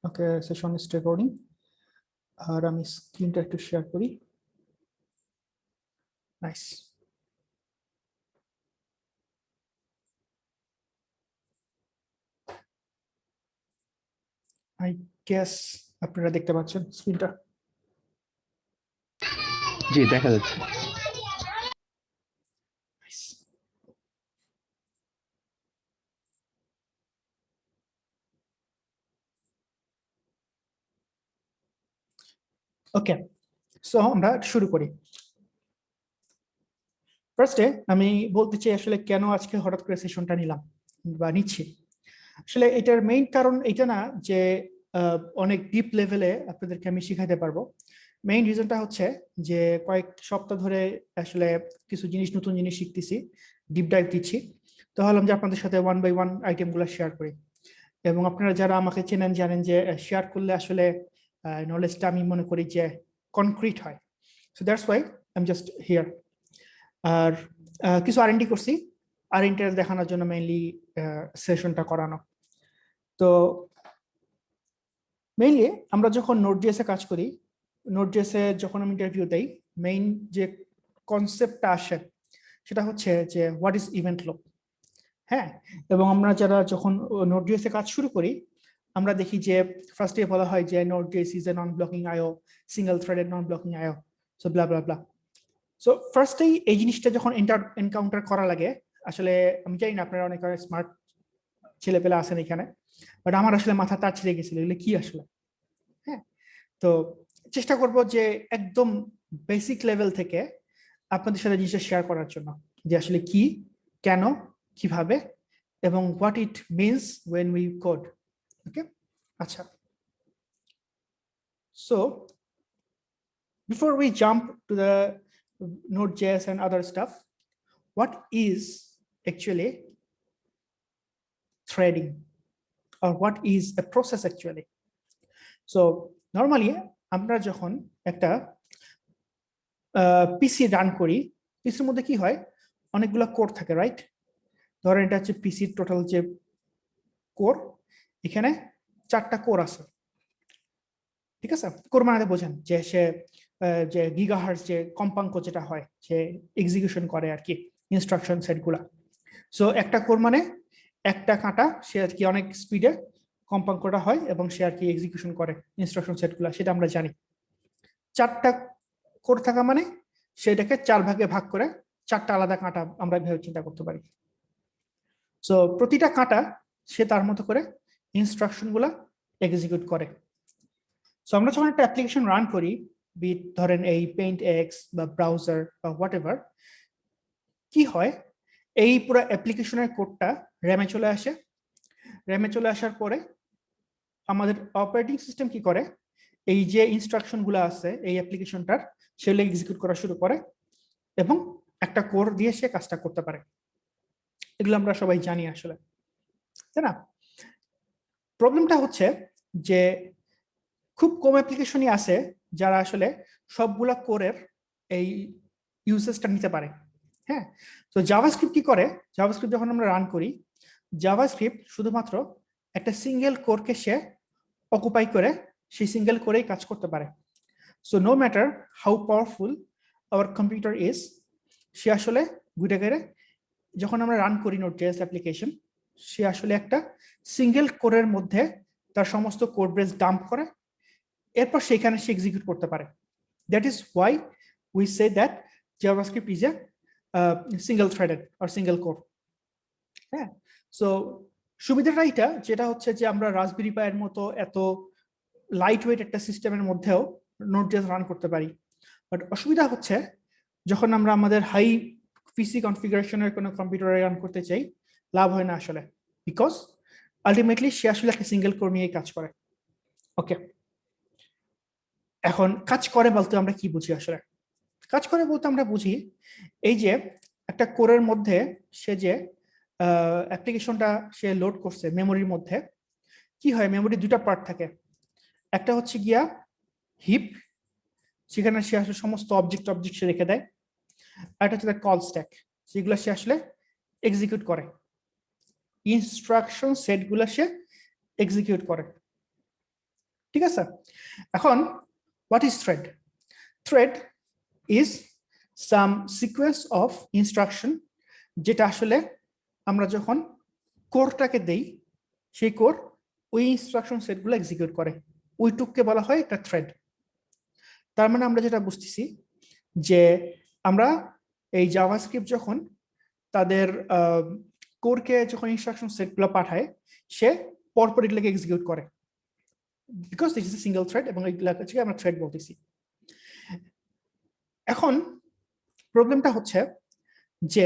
Okay, session is recording. আর আমি স্ক্রিনটা একটু শেয়ার করি। নাইস। আই গেস আপনারা দেখতে পাচ্ছেন স্ক্রিনটা? জি, দেখা যাচ্ছে। ওকে, সো আমরা শুরু করি। ফার্স্টে আমি বলতে চাই আসলে কেন আজকে হঠাৎ করে সেশনটা নিলাম বা নিচ্ছি। আসলে এটার মেইন কারণ এটা না যে অনেক ডিপ লেভেলে আপনাদেরকে আমি শিখাইতে পারবো। মেইন রিজনটা হচ্ছে যে কয়েক সপ্তাহ ধরে আসলে কিছু জিনিস, নতুন জিনিস শিখতেছি, ডিপ ডাইভ দিচ্ছি। তো ভাবলাম যে আপনাদের সাথে ওয়ান বাই ওয়ান আইটেমগুলো শেয়ার করি। এবং আপনারা যারা আমাকে চেনেন জানেন যে শেয়ার করলে আসলে নলেজটা আমি মনে করি যে কনক্রিট হয়। So that's why I am just here. আর কিছু আর&ডি করছি, আর ইন্টারেস্ট দেখানোর জন্য মেইনলি সেশনটা করানো। তো মেইনলি আমরা যখন নোড.জেএস এ কাজ করি, নোড.জেএস এ যখন আমি ইন্টারভিউ দেই, মেইন যে কনসেপ্টটা আসে সেটা হচ্ছে যে হোয়াট ইজ ইভেন্ট ফ্লো। হ্যাঁ, এবং আমরা যারা যখন নোড.জেএস এ কাজ শুরু করি, আমরা দেখি যে ফার্স্টে বলা হয় যে Node JS is a non blocking IO, single threaded non blocking IO, so blah blah blah. So ফার্স্টেই এই জিনিসটা যখন এনকাউন্টার করা লাগে, আসলে আমি জানি না আপনারা অনেক স্মার্ট ছেলেপেলে আছেন এখানে, বাট আমার আসলে মাথা তার ছিঁড়ে গেছিল এগুলো কি আসলে। হ্যাঁ, তো চেষ্টা করব যে একদম বেসিক লেভেল থেকে আপনাদের সাথে জিনিসটা শেয়ার করার জন্য, যে আসলে কি, কেন, কিভাবে, এবং what it means when we code. Okay, আচ্ছা। So before we jump to the Node.js and other stuff, what is actually threading, or what is a process actually? So normally আমরা যখন একটা পিসি রান করি, পিসির মধ্যে কি হয়, অনেকগুলো কোর থাকে, রাইট? ধরেন এটা হচ্ছে পিসির টোটাল যে কোর, এখানে 4টা কোর আছে, ঠিক আছে? কোর মানে বোঝেন যে সে যে গিগাহার্টজ যে কম্পাঙ্ক যেটা হয়, যে এক্সিকিউশন করে আর কি ইনস্ট্রাকশন সেটগুলা। সো একটা কোর মানে একটা কাঁটা, সে আর কি অনেক স্পিডে কম্পাঙ্কটা হয় এবং সে আর কি এক্সিকিউশন করে ইনস্ট্রাকশন সেটগুলা, সেটা আমরা জানি। 4টা কোর থাকা মানে সেটাকে 4 ভাগে ভাগ করে 4টা আলাদা কাঁটা আমরা ভেবে চিন্তা করতে পারি। সো প্রতিটা কাঁটা সে তার মতো করে ইনস্ট্রাকশন গুলা এক্সিকিউট করে। সো আমরা যখন একটা অ্যাপ্লিকেশন রান করি, বিট ধরেন এই পেইন্ট এক্স বা ব্রাউজার বা হোয়াট এভার, কি হয়, এই পুরো অ্যাপ্লিকেশনের কোডটা র্যামে চলে আসে। র্যামে চলে আসার পরে আমাদের অপারেটিং সিস্টেম কি করে, এই যে ইনস্ট্রাকশন গুলো আছে এই অ্যাপ্লিকেশনটার, সেগুলো এক্সিকিউট করা শুরু করে এবং একটা কোর দিয়ে সে কাজটা করতে পারে। এগুলো আমরা সবাই জানি আসলে, তাই না? প্রবলেমটা হচ্ছে যে খুব কম অ্যাপ্লিকেশনই আছে যারা আসলে সবগুলা কোরের এই ইউসেজটা নিতে পারে। হ্যাঁ, তো জাভাস্ক্রিপ্ট কি করে, জাভাস্ক্রিপ্ট যখন আমরা রান করি, জাভাস্ক্রিপ্ট শুধুমাত্র একটা সিঙ্গেল কোরকে সে অকুপাই করে সেই সিঙ্গেল কোরেই কাজ করতে পারে। So no matter how powerful our computer is, সে আসলে ঘুরে গেড়ে যখন আমরা রান করি নোড.জেএস অ্যাপ্লিকেশন, সে আসলে একটা সিঙ্গেল কোরের মধ্যে তার সমস্ত কোড বেস ডাম্প করে, এরপর সেখানে সে এক্সিকিউট করতে পারে। That is why we say that JavaScript is a single threaded or single core. হ্যাঁ, সো সুবিধাটা এটা, যেটা হচ্ছে যে আমরা রাসবেরি পাইয়ের মতো এত লাইট ওয়েট একটা সিস্টেমের মধ্যেও নোড.জেএস রান করতে পারি। বাট অসুবিধা হচ্ছে যখন আমরা আমাদের হাই পিসি কনফিগারেশনের কোনো কম্পিউটারে রান করতে চাই, লাভ হয় না আসলে, বিকজ আলটিমেটলি সে আসলে একটা সিঙ্গেল কোর নিয়ে কাজ করে। ওকে, এখন কাজ করে বলতে আমরা কি বুঝি আসলে? কাজ করে বলতে আমরা বুঝি এই যে একটা কোরের মধ্যে সে যে অ্যাপ্লিকেশনটা সে লোড করছে মেমোরির মধ্যে, কি হয়, মেমোরি দুটা পার্ট থাকে। একটা হচ্ছে গিয়া হিপ, সেখানে সে আসলে সমস্ত অবজেক্ট সে রেখে দেয়। আর একটা হচ্ছে কল স্ট্যাক, যেগুলো সে আসলে এক্সিকিউট করে, ইনস্ট্রাকশন সেটগুলো সে এক্সিকিউট করে। ঠিক আছে? এখন what is thread? Thread is some sequence of instruction যেটা আসলে আমরা যখন কোরটাকে দেই সেই কোর ওই ইনস্ট্রাকশন সেটগুলো এক্সিকিউট করে, ওইটুককে বলা হয় একটা থ্রেড। তার মানে আমরা যেটা বুঝতেছি যে আমরা এই জাভাস্ক্রিপ্ট যখন তাদের কোরকে যখন ইনস্ট্রাকশন সেটগুলো পাঠায় সে পরপর এগুলোকে এক্সিকিউট করে, because this is a single thread এবং এগুলোকে আমরা থ্রেড বলতেছি। এখন প্রবলেমটা হচ্ছে যে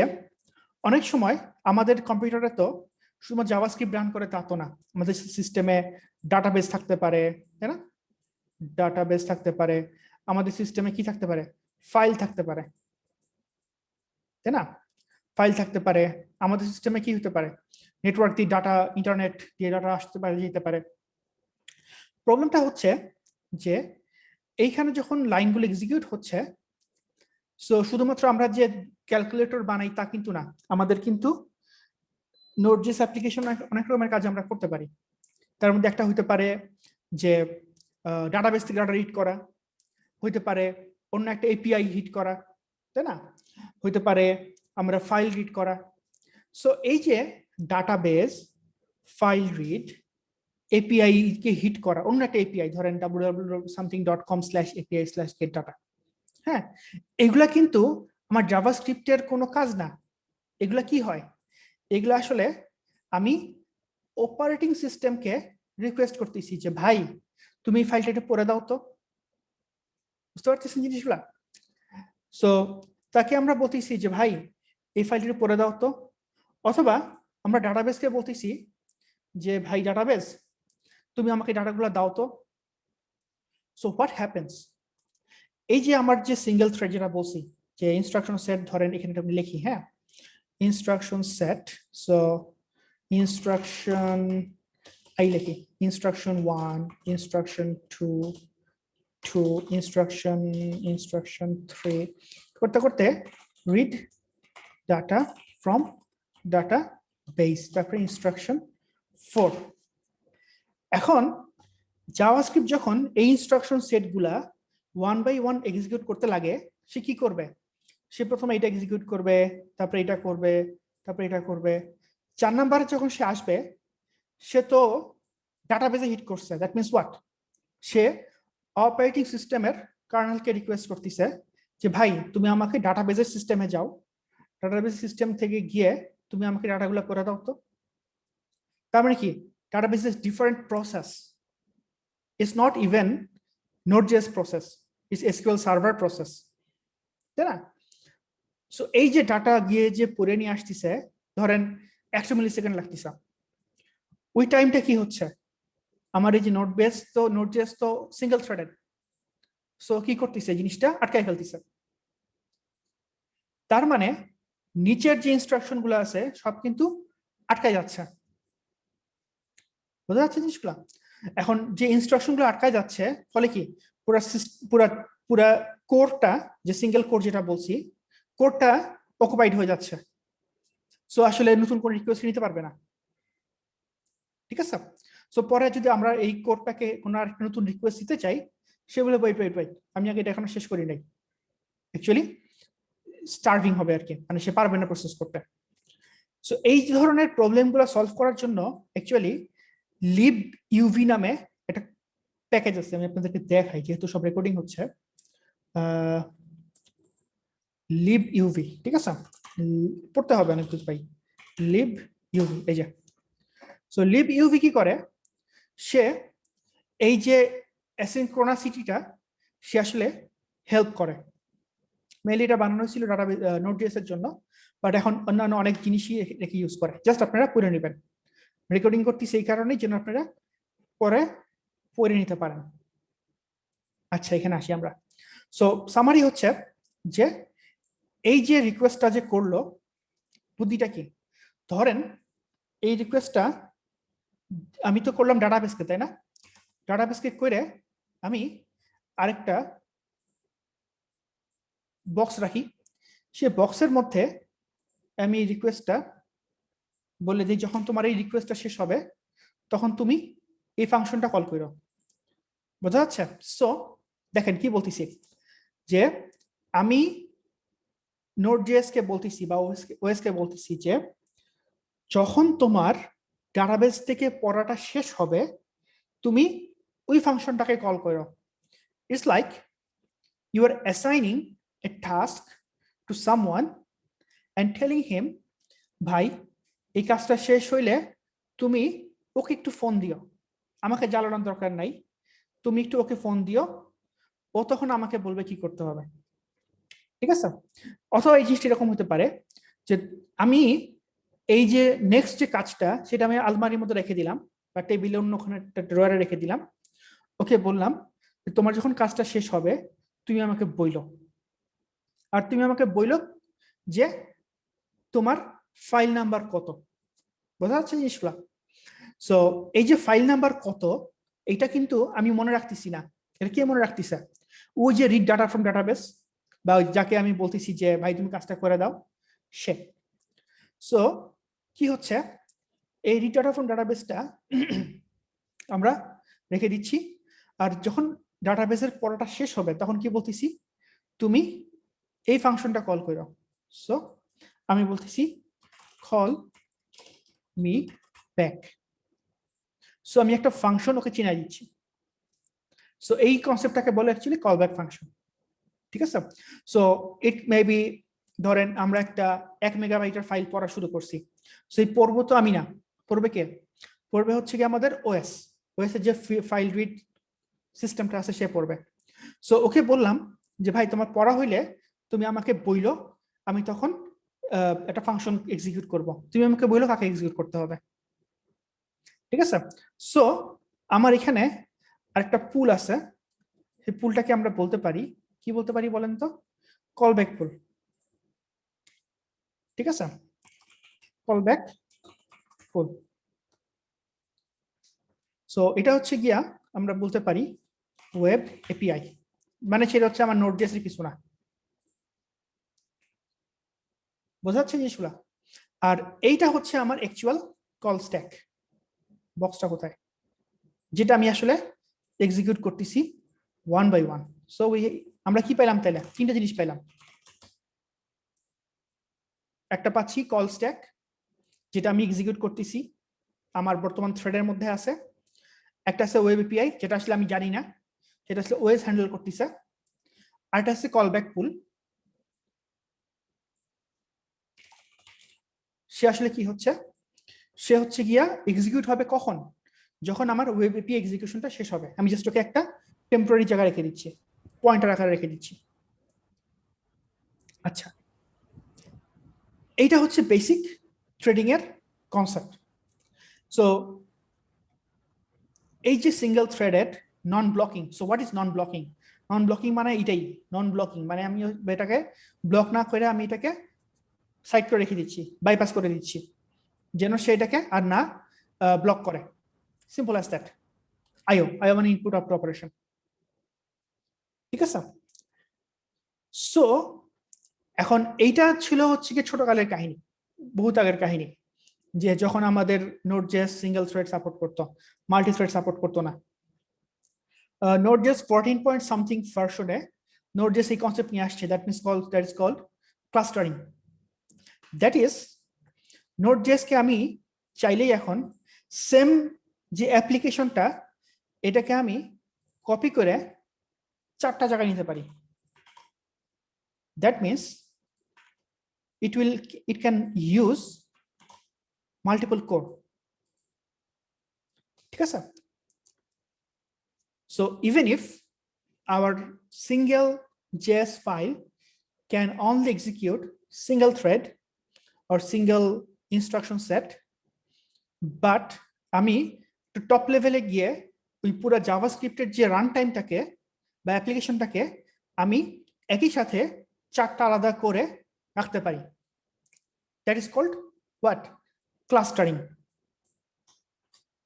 অনেক সময় আমাদের কম্পিউটারে তো শুধুমাত্র জাভাস্ক্রিপ্ট রান করে তা তো না, আমাদের সিস্টেমে ডাটাবেস থাকতে পারে, তাই না? ডাটাবেস থাকতে পারে, আমাদের সিস্টেমে কি থাকতে পারে, ফাইল থাকতে পারে, তাই না? ফাইল থাকতে পারে, আমাদের সিস্টেমে কি হতে পারে, নেটওয়ার্ক দিয়ে ডাটা, ইন্টারনেট দিয়ে ডাটা আসতে পারে, যেতে পারে। প্রবলেমটা হচ্ছে যে এইখানে যখন লাইনগুলো এক্সিকিউট হচ্ছে, সো শুধুমাত্র আমরা যে ক্যালকুলেটর বানাই তা কিন্তু না, আমাদের কিন্তু নোডজেস অ্যাপ্লিকেশন অনেক রকমের কাজ আমরা করতে পারি। তার মধ্যে একটা হইতে পারে যে ডাটাবেস থেকে ডাটা রিড করা, হইতে পারে অন্য একটা এপিআই হিট করা, তাই না? হইতে পারে আমরা ফাইল রিড করা। সো এই যে ডাটাবেস, ফাইল রিড, এপিআই কে হিট করা, অন্য একটা এপিআই ধরেন www.something.com/api/getdata, হ্যাঁ, এগুলা কিন্তু আমার জাভাস্ক্রিপ্টের কোনো কাজ না। এগুলা কি হয়, এগুলা আসলে আমি অপারেটিং সিস্টেমকে রিকোয়েস্ট করতেছি যে ভাই তুমি এই ফাইলটা একটু পড়ে দাও তো, বুঝতে পারতেছেন জিনিসগুলা? সো তাকে আমরা বলতেছি যে ভাই এই ফাইলটা পড়ে দাও তো, অথবা আমরা ডাটাবেসকে বলতেছি যে ভাই ডাটাবেস তুমি আমাকে ডাটাগুলো দাও তো। সো হোয়াট হ্যাপেন্স, এই যে আমার যে সিঙ্গেল থ্রেড যেটা বলছি যে ইনস্ট্রাকশন সেট, ধরেন এখানে আমি লিখি, হ্যাঁ, instruction set, so instruction I লিখি ইনস্ট্রাকশন 1, ইনস্ট্রাকশন 2, ইনস্ট্রাকশন 3 করতে করতে read data from data base, তারপরে ইনস্ট্রাকশন 4। এখন জাভাস্ক্রিপ্ট যখন এই ইনস্ট্রাকশন সেটগুলা 1 বাই 1 এক্সিকিউট করতে লাগে, সে কি করবে, সে প্রথমে এটা এক্সিকিউট করবে, তারপরে এটা করবে, তারপরে এটা করবে। 4 নাম্বারে যখন সে আসবে, সে তো ডাটাবেসে হিট করছে, that means what, say operating সিস্টেমের কার্নেলকে রিকোয়েস্ট করতেছে যে ভাই তুমি আমাকে ডাটাবেসের সিস্টেমে যাও, ডাটাবেস সিস্টেম থেকে গিয়ে তুমি আমাকে ডাটাগুলো করে দাও তো। তার মানে কি, database is different process, it's not even Node.js process, it's SQL server process, তাই না? সো এই যে ডাটা গিয়ে যে পড়ে নিয়ে আসতেছে, ধরেন 100 মিলি সেকেন্ড লাগতেছে, ওই টাইমটা কি হচ্ছে, আমার এই যে Node.js তো সিঙ্গেল থ্রেডেড, সো কি করতেছে, জিনিসটা আটকায় ফেলতেছে। তার মানে নিচের যে ইনস্ট্রাকশন গুলো আছে সব কিন্তু আটকায় যাচ্ছে, বোঝা যাচ্ছে জিনিসগুলো? এখন যে ইনস্ট্রাকশন গুলো আটকায় যাচ্ছে, ফলে কি পুরা পুরা পুরা কোরটা, যে সিঙ্গেল কোর যেটা বলছি, কোরটা অকুপাইড হয়ে যাচ্ছে। সো আসলে নতুন কোন রিকোয়েস্ট নিতে পারবে না, ঠিক আছে? সো পরে যদি আমরা এই কোডটাকে কোনো আর নতুন রিকোয়েস্ট দিতে চাই, সে বলে ওয়েট, আমি আগে এটা এখনো শেষ করি নাই, অ্যাকচুয়ালি স্টার্ভিং হবে আর কি, মানে সে পারবে না প্রসেস করতে। সো এই ধরনের প্রবলেমগুলো সলভ করার জন্য অ্যাকচুয়ালি libUV নামে একটা প্যাকেজ আছে, আমি আপনাদেরকে দেখাই যেহেতু সব রেকর্ডিং হচ্ছে। libUV, ঠিক আছে, পড়তে হবে অনেক কিছু ভাই, libUV, এই যে। সো libUV কি করে, সে এই যে অ্যাসিনক্রোনাসিটিটা সে আসলে হেল্প করে। মেইনলি এটা বানানো হয়েছিল Node.js এর জন্য, বাট এখন অন্যান্য অনেক জিনিসই একে ইউজ করে, জাস্ট আপনারা পড়ে নেবেন। রেকর্ডিং করতেছি এই কারণেই যেন আপনারা পরে পড়ে নিতে পারেন। আচ্ছা, এখানে আসি আমরা। সো সামারি হচ্ছে যে এই যে রিকোয়েস্টটা যে করলো, বুদ্ধিটা কি, ধরেন এই রিকোয়েস্টটা আমি তো করলাম ডাটাবেসকে, তাই না? ডাটাবেসকে করে আমি আরেকটা বক্স রাখি, সে বক্সের মধ্যে আমি রিকোয়েস্টটা বলে দিই যখন তোমার এই রিকোয়েস্টটা শেষ হবে তখন তুমি এই ফাংশনটা কল করো। বোঝা যাচ্ছে? সো দেখেন কি বলতেছি, যে আমি Node.js কে বলতেছি বা OS কে বলতেছি যে যখন তোমার ডাটাবেস থেকে পড়াটা শেষ হবে তুমি ওই ফাংশনটাকে কল করো। It's like you are assigning a task to someone and telling him, ভাই এই কাজটা শেষ হইলে তুমি ওকে একটু ফোন দিও, আমাকে জ্বালানোর দরকার নাই, তুমি একটু ওকে ফোন দিও, ও তখন আমাকে বলবে কি করতে হবে। ঠিক আছে? অথবা এই জিনিসটা এরকম হতে পারে যে আমি এই যে নেক্সট যে কাজটা সেটা আমি আলমারির মধ্যে রেখে দিলাম বা টেবিলে অন্য ওখানে একটা ড্রয়ারে রেখে দিলাম, ওকে বললাম তোমার যখন কাজটা শেষ হবে তুমি আমাকে বইলো, আর তুমি আমাকে বইলো যে তোমার ফাইল নাম্বার কত। বোঝা যাচ্ছে জিনিসগুলা? সো এই যে ফাইল নাম্বার কত এটা কিন্তু আমি মনে রাখতেছি না, এটা কে মনে রাখতেছে? ওই যে রিড ডাটা ফ্রম ডাটাবেস বা যাকে আমি বলতেছি যে ভাই তুমি কাজটা করে দাও, সে। সো কি হচ্ছে, এই রিড ডাটা ফ্রম ডাটাবেসটা আমরা রেখে দিচ্ছি, আর যখন ডাটাবেসের পড়াটা শেষ হবে তখন কি বলতেছি, তুমি এই ফাংশনটা কল করো। সো আমি বলতেছি কল মি ব্যাক। সো আমি একটা ফাংশন ওকে চিনাই দিচ্ছি। সো এই কনসেপ্টটাকে বলে অ্যাকচুয়ালি কল ব্যাক ফাংশন। ঠিক আছে? সো ইট মে বি, ধরেন আমরা একটা 1 মেগাবাইটের ফাইল পড়া শুরু করছি, সেই পড়বো তো আমি না, পড়বে কে? পড়বে হচ্ছে কি আমাদের ওএস, ওএস এর যে ফাইল রিড সিস্টেমটা আছে সে পড়বে। সো ওকে বললাম যে ভাই তোমার পড়া হইলে তুমি আমাকে বইলো, আমি তখন একটা ফাংশন এক্সিকিউট করব, তুমি আমাকে বইলো কাকে এক্সিকিউট করতে হবে। ঠিক আছে? সো আমার এখানে আরেকটা পুল আছে, সেই পুলটাকে আমরা বলতে পারি, কি বলতে পারি বলেন তো? কলব্যাক পুল। ঠিক আছে? কলব্যাক পুল। সো এটা হচ্ছে গিয়া আমরা বলতে পারি ওয়েব এপিআই, মানে সেটা হচ্ছে আমার Node.js এর কিছু না। বোঝা যাচ্ছে জিনিসগুলা? আর এইটা হচ্ছে আমার অ্যাকচুয়াল কল স্ট্যাক, বক্সটা কোথায়, যেটা আমি আসলে এক্সিকিউট করতেছি ওয়ান বাই ওয়ান। সো আমরা কি পেলাম তাহলে? তিনটা জিনিস পেলাম। একটা পাচ্ছি কল স্ট্যাক, যেটা আমি এক্সিকিউট করতেছি আমার বর্তমান থ্রেডের মধ্যে আছে। একটা আছে ওয়েব এপিআই, যেটা আসলে আমি জানি না, সেটা আসলে ওএস হ্যান্ডেল করতেছে। আরেকটা আছে কলব্যাক পুল, সে আসলে কি হচ্ছে, সে হচ্ছে গিয়া এক্সিকিউট হবে কখন? যখন আমার ওয়েব এপিআই এক্সিকিউশনটা শেষ হবে। আমি জাস্ট ওকে একটা টেম্পোরারি জায়গা রেখে দিচ্ছি, পয়েন্টার আকারে রেখে দিচ্ছি। আচ্ছা, এইটা হচ্ছে বেসিক ট্রেডিং এর কনসেপ্ট। সো এই যে single threaded non blocking, so what is non blocking? Non blocking মানে এটাই, নন ব্লকিং মানে আমি এটাকে ব্লক না করে আমি এটাকে সাইড করে রেখে দিচ্ছি, বাইপাস করে দিচ্ছি, যেন সে এটাকে আর না ব্লক করে। Simple as that. আইও মানে ইনপুট আফটার অপারেশন। ঠিক আছে? সো এখন এইটা ছিল হচ্ছে কি ছোটকালের কাহিনী, বহুত আগের কাহিনী, যে যখন আমাদের Node.js সিঙ্গেল থ্রেড সাপোর্ট করতো, মাল্টি থ্রেড সাপোর্ট করতো না। Node.js 14 পয়েন্ট সামথিং ভার্সনে Node.js এই কনসেপ্ট নিয়ে আসছে, that is called clustering. That is Node.js কে আমি চাইলেই এখন সেম যে অ্যাপ্লিকেশনটা এটাকে আমি কপি করে 4টা জায়গায় নিতে পারি। That means it can use multiple core. ঠিক আছে? So even if our single JS file can only execute single thread or single instruction set, but আমি টপ লেভেলে গিয়ে ওই পুরো জাভাস্ক্রিপ্টের যে রান টাইমটাকে বা অ্যাপ্লিকেশনটাকে আমি একই সাথে 4টা আলাদা করে রাখতে পারি। That is called what? Clustering.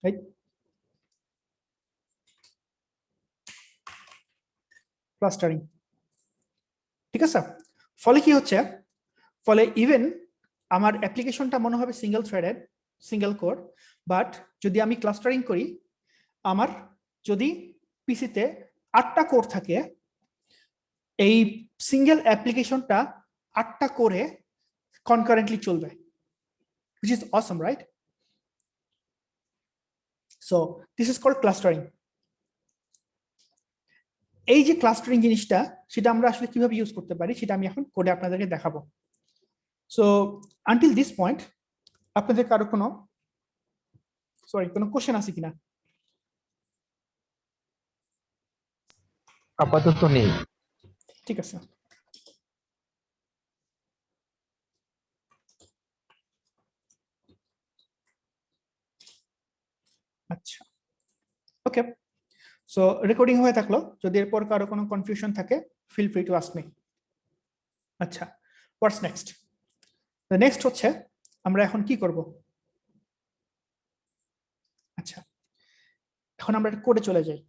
Right? Clustering. ঠিক আছে? ফলে কি হচ্ছে, ফলে ইভেন আমার অ্যাপ্লিকেশনটা মনে হবে single threaded, single core, but যদি আমি ক্লাস্টারিং করি, আমার যদি পিসিতে 8টা কোর থাকে, এই সিঙ্গেল অ্যাপ্লিকেশনটা 8টা কোরে কনকারেন্টলি চলবে, which is awesome, right? So this is called clustering. এই যে ক্লাস্টারিং জিনিসটা, সেটা আমরা আসলে কিভাবে ইউজ করতে পারি সেটা আমি এখন কোডে আপনাদেরকে দেখাবো। সো আনটিল দিস পয়েন্ট আপনাদের কারো কোনো কোশ্চেন আছে কিনা? আপাতত নেই। ঠিক আছে। আচ্ছা, ওকে। সো রেকর্ডিং হয়ে থাকলো, যদি এরপর কারো কোনো কনফিউশন থাকে feel free to ask me. আচ্ছা, হোয়াটস নেক্সট? দ্য নেক্সট হচ্ছে আমরা এখন কি করব? আচ্ছা, এখন আমরা কোডে চলে যাই।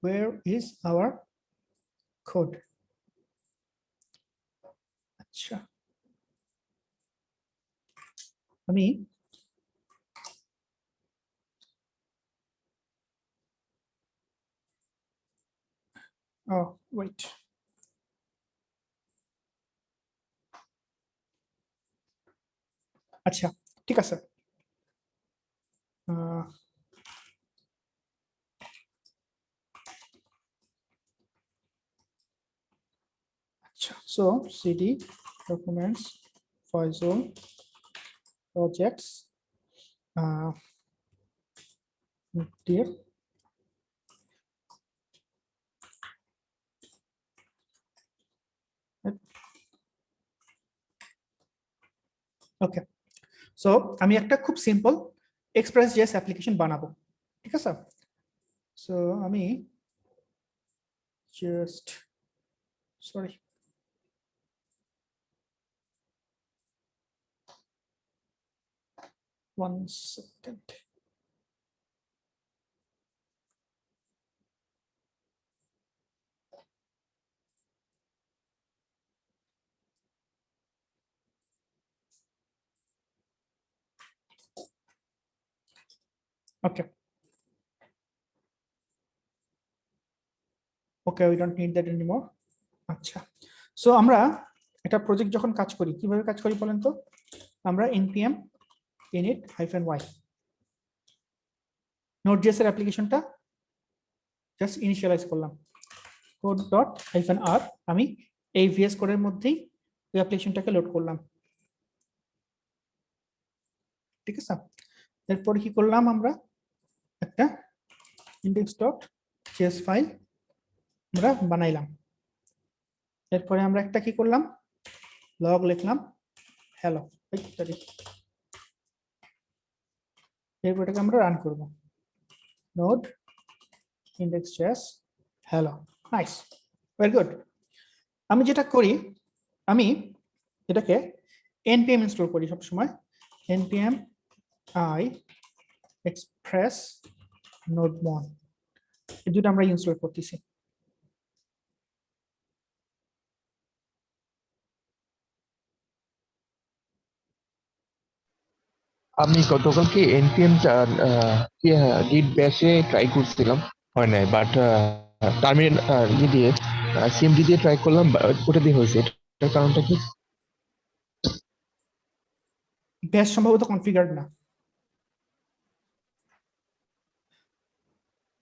Where is our code? আচ্ছা, আমি ওয়েট, আচ্ছা ঠিক আছে। আচ্ছা, so CD documents Faisal projects dear ওকে। সো আমি একটা খুব সিম্পল এক্সপ্রেস.js অ্যাপ্লিকেশন বানাবো, ঠিক আছে? সো আমি just sorry one second. Okay. Okay, we don't need that anymore. আচ্ছা, সো আমরা একটা প্রজেক্ট যখন কাজ করি কিভাবে কাজ করি বলেন তো? আমরা npm init -y Node.js এর অ্যাপ্লিকেশনটা জাস্ট ইনিশিয়ালাইজ করলাম, code.-r আমি এই ভিএস কোডের মধ্যেই ওই অ্যাপ্লিকেশনটাকে লোড করলাম, ঠিক আছে? এরপর কি করলাম, আমরা একটা index.js ফাইল আমরা বানাইলাম। এরপরে আমরা একটা কি করলাম, লগ লিখলাম হ্যালো, এরপর এটাকে আমরা রান করব, node index.js hello, nice, very good. আমি যেটা করি, আমি এটাকে npm ইনস্টল করি সব সময়, npm i express nodemon, এই দুটো আমরা ইনস্টল করতেছি। আমি গতকালকে এনপিএমটা গিট ব্যাশে ট্রাই করছিলাম, হয় নাই। বাট টার্মিনাল দিয়ে সিএমডি দিয়ে ট্রাই করলাম, ওটা দিয়ে হয়েছে। এটার কারণটা কি? ব্যাশ সম্ভবত কনফিগার্ড না।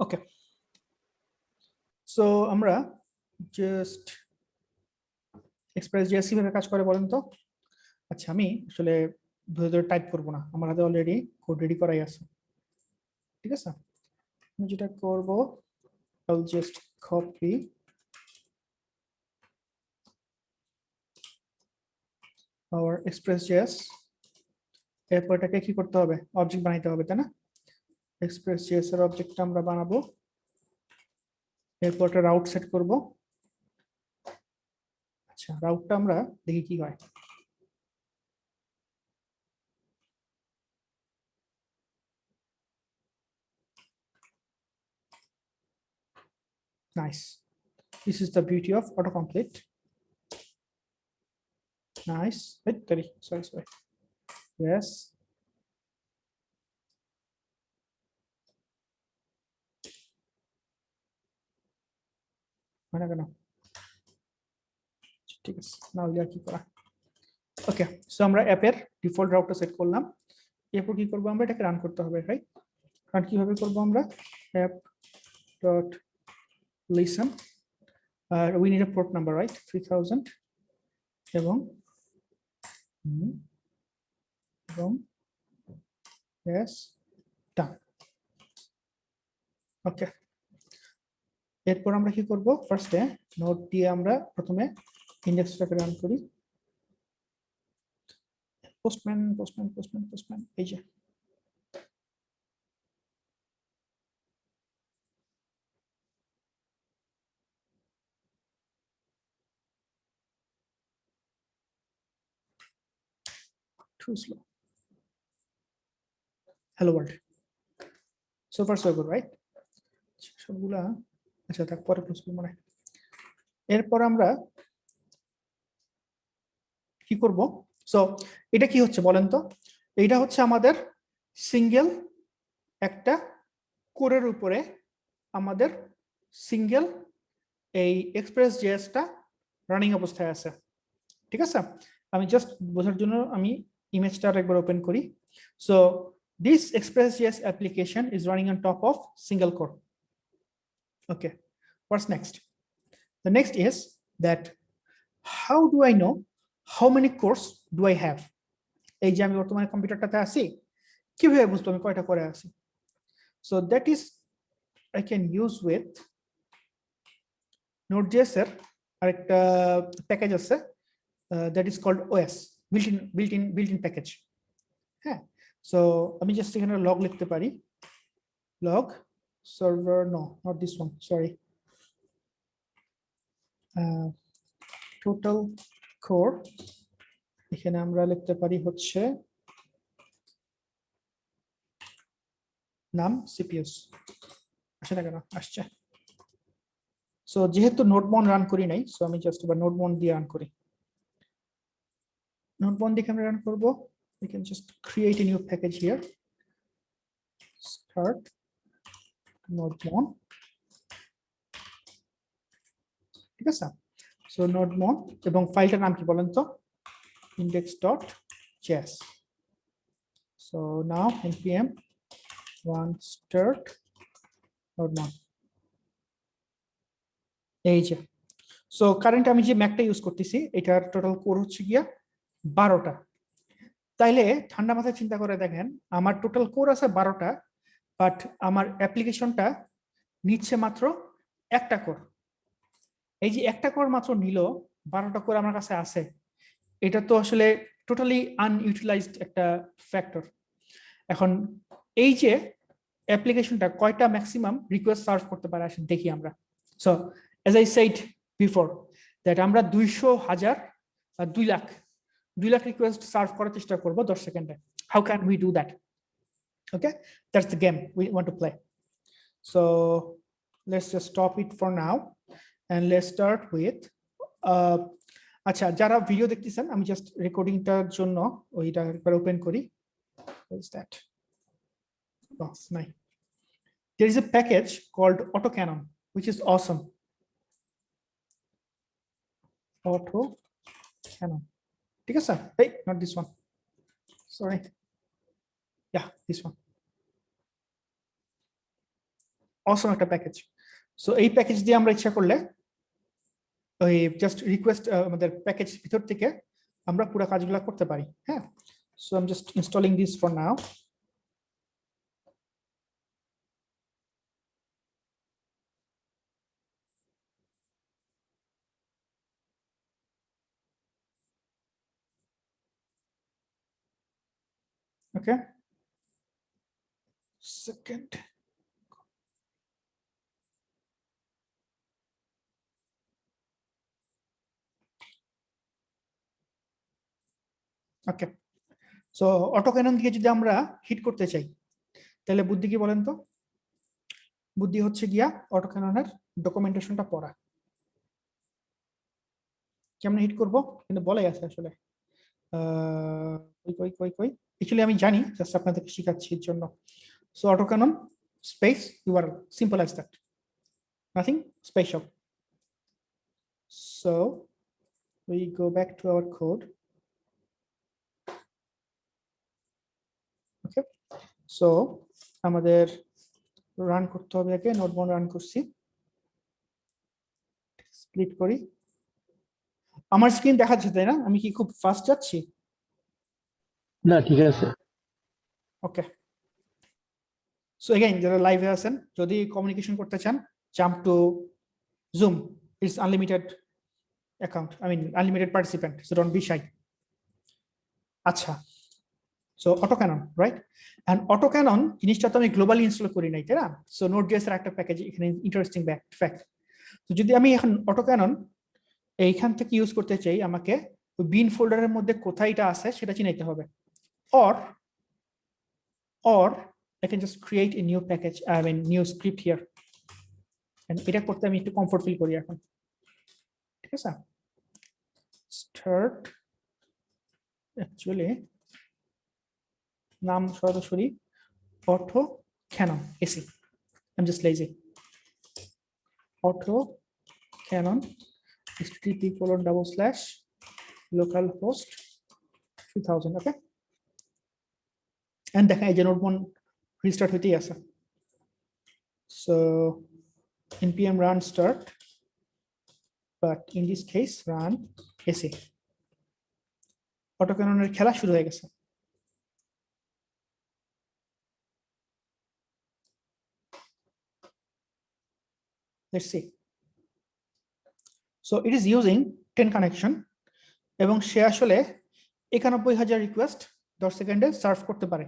ওকে, সো আমরা জাস্ট এক্সপ্রেস.js কিভাবে কাজ করে বলেন তো? আচ্ছা, আমি আসলে ধরে ধরে টাইপ করবো না, আমার হাতে অলরেডি কোড রেডি করাই আছে, ঠিক আছে? আমি যেটা করব, I'll just copy our express.js, এরপর এটাকে কি করতে হবে, অবজেক্ট বানাইতে হবে, তাই না? express.js এর অবজেক্টটা আমরা বানাবো, এরপর একটা রাউট সেট করব। আচ্ছা, রাউটটা আমরা দেখি কি হয়। Nice, this is the beauty of autocomplete. Nice, wait, sorry, yes, হয় না কেন? ঠিক আছে, না হলে আর কি করা। ওকে, সো আমরা অ্যাপের ডিফল্ট রাউটার সেট করলাম। এরপর কি করবো আমরা, এটাকে রান করতে হবে, রাইট? রান কিভাবে করবো আমরা, অ্যাপ ডট লিসেন, আর we need a port number, right? 3000 এবং এবং yes done. ওকে, এরপর আমরা কি করব, ফার্স্টে নোট দিয়ে আমরা প্রথমে ইন্ডেক্সটাকে রান করি। পোস্টম্যান পোস্টম্যান পোস্টম্যান পোস্টম্যান, এই যে too slow. Hello world. So far so good, right? সবগুলা আচ্ছা তারপরে ক্লোজ করব মানে। এরপর আমরা কি করব, সো এটা কি হচ্ছে বলেন তো? এটা হচ্ছে আমাদের সিঙ্গেল একটা কোরের উপরে আমাদের সিঙ্গেল এই এক্সপ্রেস জেএসটা রানিং অবস্থায় আছে, ঠিক আছে? আমি জাস্ট বোঝার জন্য আমি ইমেজটা একবার ওপেন করি। So this Express JS application is running on top of single core. Okay, what's next? The next is that how do I know how many cores do I have? এই যে আমি বর্তমানে কম্পিউটারটাতে আছি, কিভাবে বুঝবো আমি কয়টা করে আছি? So that is I can use with Node.js এর আরেকটা প্যাকেজ আছে, that is called OS, built-in package. হ্যাঁ, সো আমি জাস্ট এখানে লগ লিখতে পারি, log server, no not this one, sorry, total core, এখানে আমরা লিখতে পারি হচ্ছে নাম CPUs, আসে না কেন? আসছে। সো যেহেতু নোডমন রান করি নাই, সো আমি জাস্ট এবার নোডমন দিয়ে রান করি। নোডমন দিয়ে আমরা রান করব, we can just create a new package here, start নোডমন, ঠিক আছে? সো নোডমন এবং ফাইলটার নাম কি বলেন তো, index.js. So now npm run start নোডমন, এই যে। সো কারেন্ট আমি যে ম্যাকটা ইউজ করতেছি এটার টোটাল কোর হচ্ছে গিয়া 12টা। তাইলে ঠান্ডা মাথায় চিন্তা করে দেখেন, আমার টোটাল কোর আছে 12টা, বাট আমার অ্যাপ্লিকেশনটা নিচ্ছে মাত্র একটা কোর। এই যে একটা কোর মাত্র নিল, 12টা কোর আমার কাছে আছে, এটা তো আসলে টোটালি আনইউটিলাইজড একটা ফ্যাক্টর। এখন এই যে অ্যাপ্লিকেশনটা কয়টা ম্যাক্সিমাম রিকোয়েস্ট সার্ভ করতে পারে আসেন দেখি আমরা। So as I said before that আমরা 200,000 2 লাখ রিকোয়েস্ট সার্ভ করার চেষ্টা করব 10 সেকেন্ডে। How can we do that? Okay, that's the game we want to play. So let's just stop it for now and let's start with, আচ্ছা যারা video দেখতেছেন আমি just রেকর্ডিংটার জন্য ওইটা একবার ওপেন করি। What is that? Oh, nice. There is a package called AutoCannon, which is awesome. AutoCannon. ঠিক আছে? Hey, not this one. Sorry. Yeah, this one. Awesome একটা প্যাকেজ। সো এই প্যাকেজ দিয়ে আমরা ইচ্ছা করলে ওই জাস্ট রিকোয়েস্ট আমাদের প্যাকেজ ভিতর থেকে আমরা পুরো কাজগুলো করতে পারি। হ্যাঁ, so I am just installing this for now. Okay, second. Okay, so autocannon দিয়ে যদি আমরা হিট করতে চাই তাহলে বুদ্ধি কি বলেন তো? বুদ্ধি হচ্ছে গিয়া অটোক্যাননের ডকুমেন্টেশনটা পড়া। কেমন হিট করব কিন্তু বলাই আছে আসলে, কই কই কই কই অ্যাকচুয়ালি আমি জানি, জাস্ট আপনাদেরকে শেখাচ্ছি এর জন্য। So autocannon space URL, simple as that, nothing special. So we go back to our code. Okay, so আমাদের রান করতে হবে আগে নোটবন রান করছি স্প্লিট করি আমার স্ক্রিন দেখা যাচ্ছে তাই না আমি কি খুব ফাস্ট যাচ্ছি না ঠিক আছে ওকে সো এগেইন যারা লাইভে আছেন যদি কমিউনিকেশন করতে চান jump to Zoom it's unlimited account I mean unlimited participant so don't be shy আচ্ছা so autocannon right and autocannon জিনিসটা তো আমি গ্লোবালি ইনস্টল করি নাই তাই না সো নোড.js এর একটা প্যাকেজ এখানে ইন্টারেস্টিং ফ্যাক্ট তো যদি আমি এখন অটোক্যানন এইখান থেকে ইউজ করতে চাই আমাকে ওই বিন ফোল্ডারের মধ্যে কোথায় এটা আছে সেটা চিনাইতে হবে or I can just create a new package I mean new script here and এটা করতে আমি একটু কমফর্ট ফিল করি এখন ঠিক আছে start actually নাম সরাসরি অটো ক্যানন এসি I'm just lazy auto canon http://localhost 3000 okay and দেখা এই যে নোটবন রিস্টার্ট হইতেই আছে so npm run start but in this case run ac অটোক্যাননের খেলা শুরু হয়ে গেছে let's see so it is using 10 connection এবং সে আসলে 91000 রিকোয়েস্ট 10 সেকেন্ডে সার্ভ করতে পারে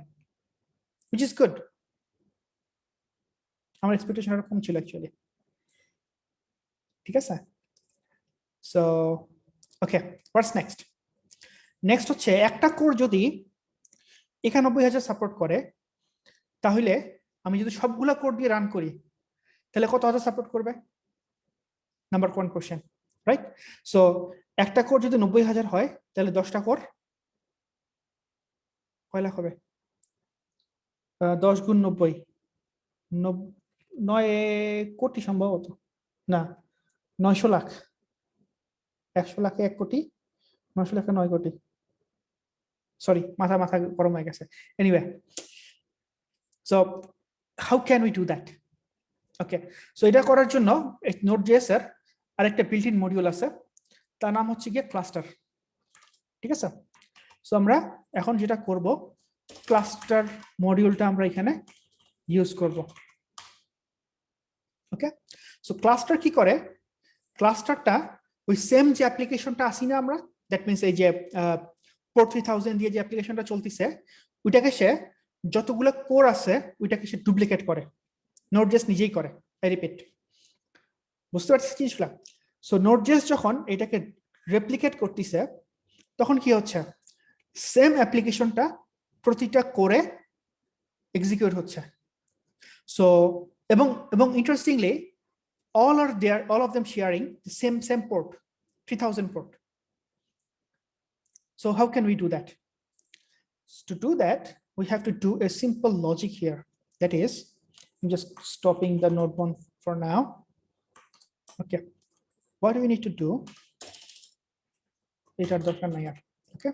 which is good আমার এক্সপেকটেশন আরো কম ছিল অ্যাকচুয়ালি ঠিক আছে so okay what's next next হচ্ছে একটা কোর যদি 91000 সাপোর্ট করে তাহলে আমি যদি সবগুলা কোর দিয়ে রান করি তাহলে কত হাজার সাপোর্ট করবে নাম্বার 1 কোশ্চেন রাইট সো একটা কোর যদি 90000 হয় তাহলে 10টা কোর কয় লাখ হবে 10 গুণ 90 9 কোটি সম্ভবত না 900 লাখ 100 লাখে 1 কোটি 900 লাখে 9 কোটি সরি মাথা গরম হয়ে গেছে anyway so how can we do that okay so এটা করার জন্য নোড.js এর আরেকটা বিল্ট ইন মডিউল আছে তার নাম হচ্ছে গিয়ে ক্লাস্টার ঠিক আছে সো আমরা এখন যেটা করব ক্লাস্টার মডিউলটা আমরা এখানে ইউজ করব ওকে সো ক্লাস্টার কি করে ক্লাস্টারটা ওই সেম যে অ্যাপ্লিকেশনটা আসি না আমরা দ্যাট মিন্স এই যে পোর্ট 3000 দিয়ে যে অ্যাপ্লিকেশনটা চলতেছে ওইটাকে সে যতগুলো কোর আছে ওইটাকে সে ডুপ্লিকেট করে নোড.js নিজেই করে আই রিপিট বুঝতে পারছিস জিনিসগুলা সো নোড.js যখন এটাকে রেপ্লিকেট করতেছে তখন কি হচ্ছে সেম অ্যাপ্লিকেশনটা প্রতিটা কোরে এক্সিকিউট হচ্ছে সো এবং interestingly all of them sharing the same port 3000 port so how can we do that to do that we have to do a simple logic here that is I'm just stopping the node1 for now okay what do we need to do এটার দরকার নাই আর okay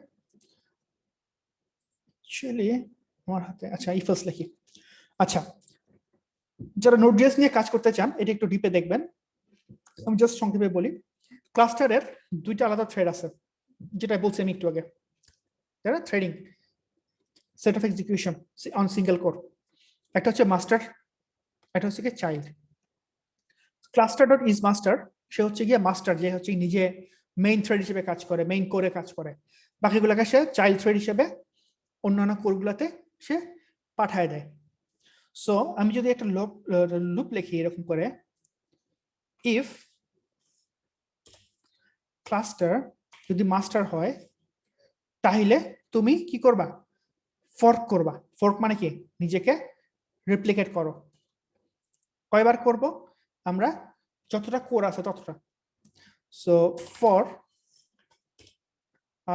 actually আমার হাতে আচ্ছা if else লিখি আচ্ছা যারা node dot JS নিয়ে কাজ করতে চান এটা একটু ডিপে দেখবেন আমি জাস্ট সংক্ষেপে বলি ক্লাস্টারের দুইটা আলাদা থ্রেড আছে যেটা বলছি আমি একটু আগে তাই না threading set of execution on single core একটা হচ্ছে মাস্টার এটা হচ্ছে গিয়ে child cluster dot is master সে হচ্ছে গিয়ে মাস্টার যে হচ্ছে নিজে মেইন থ্রেড হিসেবে কাজ করে মেইন কোরে কাজ করে বাকিগুলোকে সে চাইল্ড থ্রেড হিসেবে অন্যান্য কোরগুলোতে সে পাঠায় দেয় সো আমি যদি একটা লুপ লিখি এরকম করে ইফ ক্লাস্টার যদি মাস্টার হয় তাহলে তুমি কি করবা ফর্ক করবা ফর্ক মানে কি নিজেকে রেপ্লিকেট করো কয়বার করব আমরা যতটা কোর আছে ততটা so for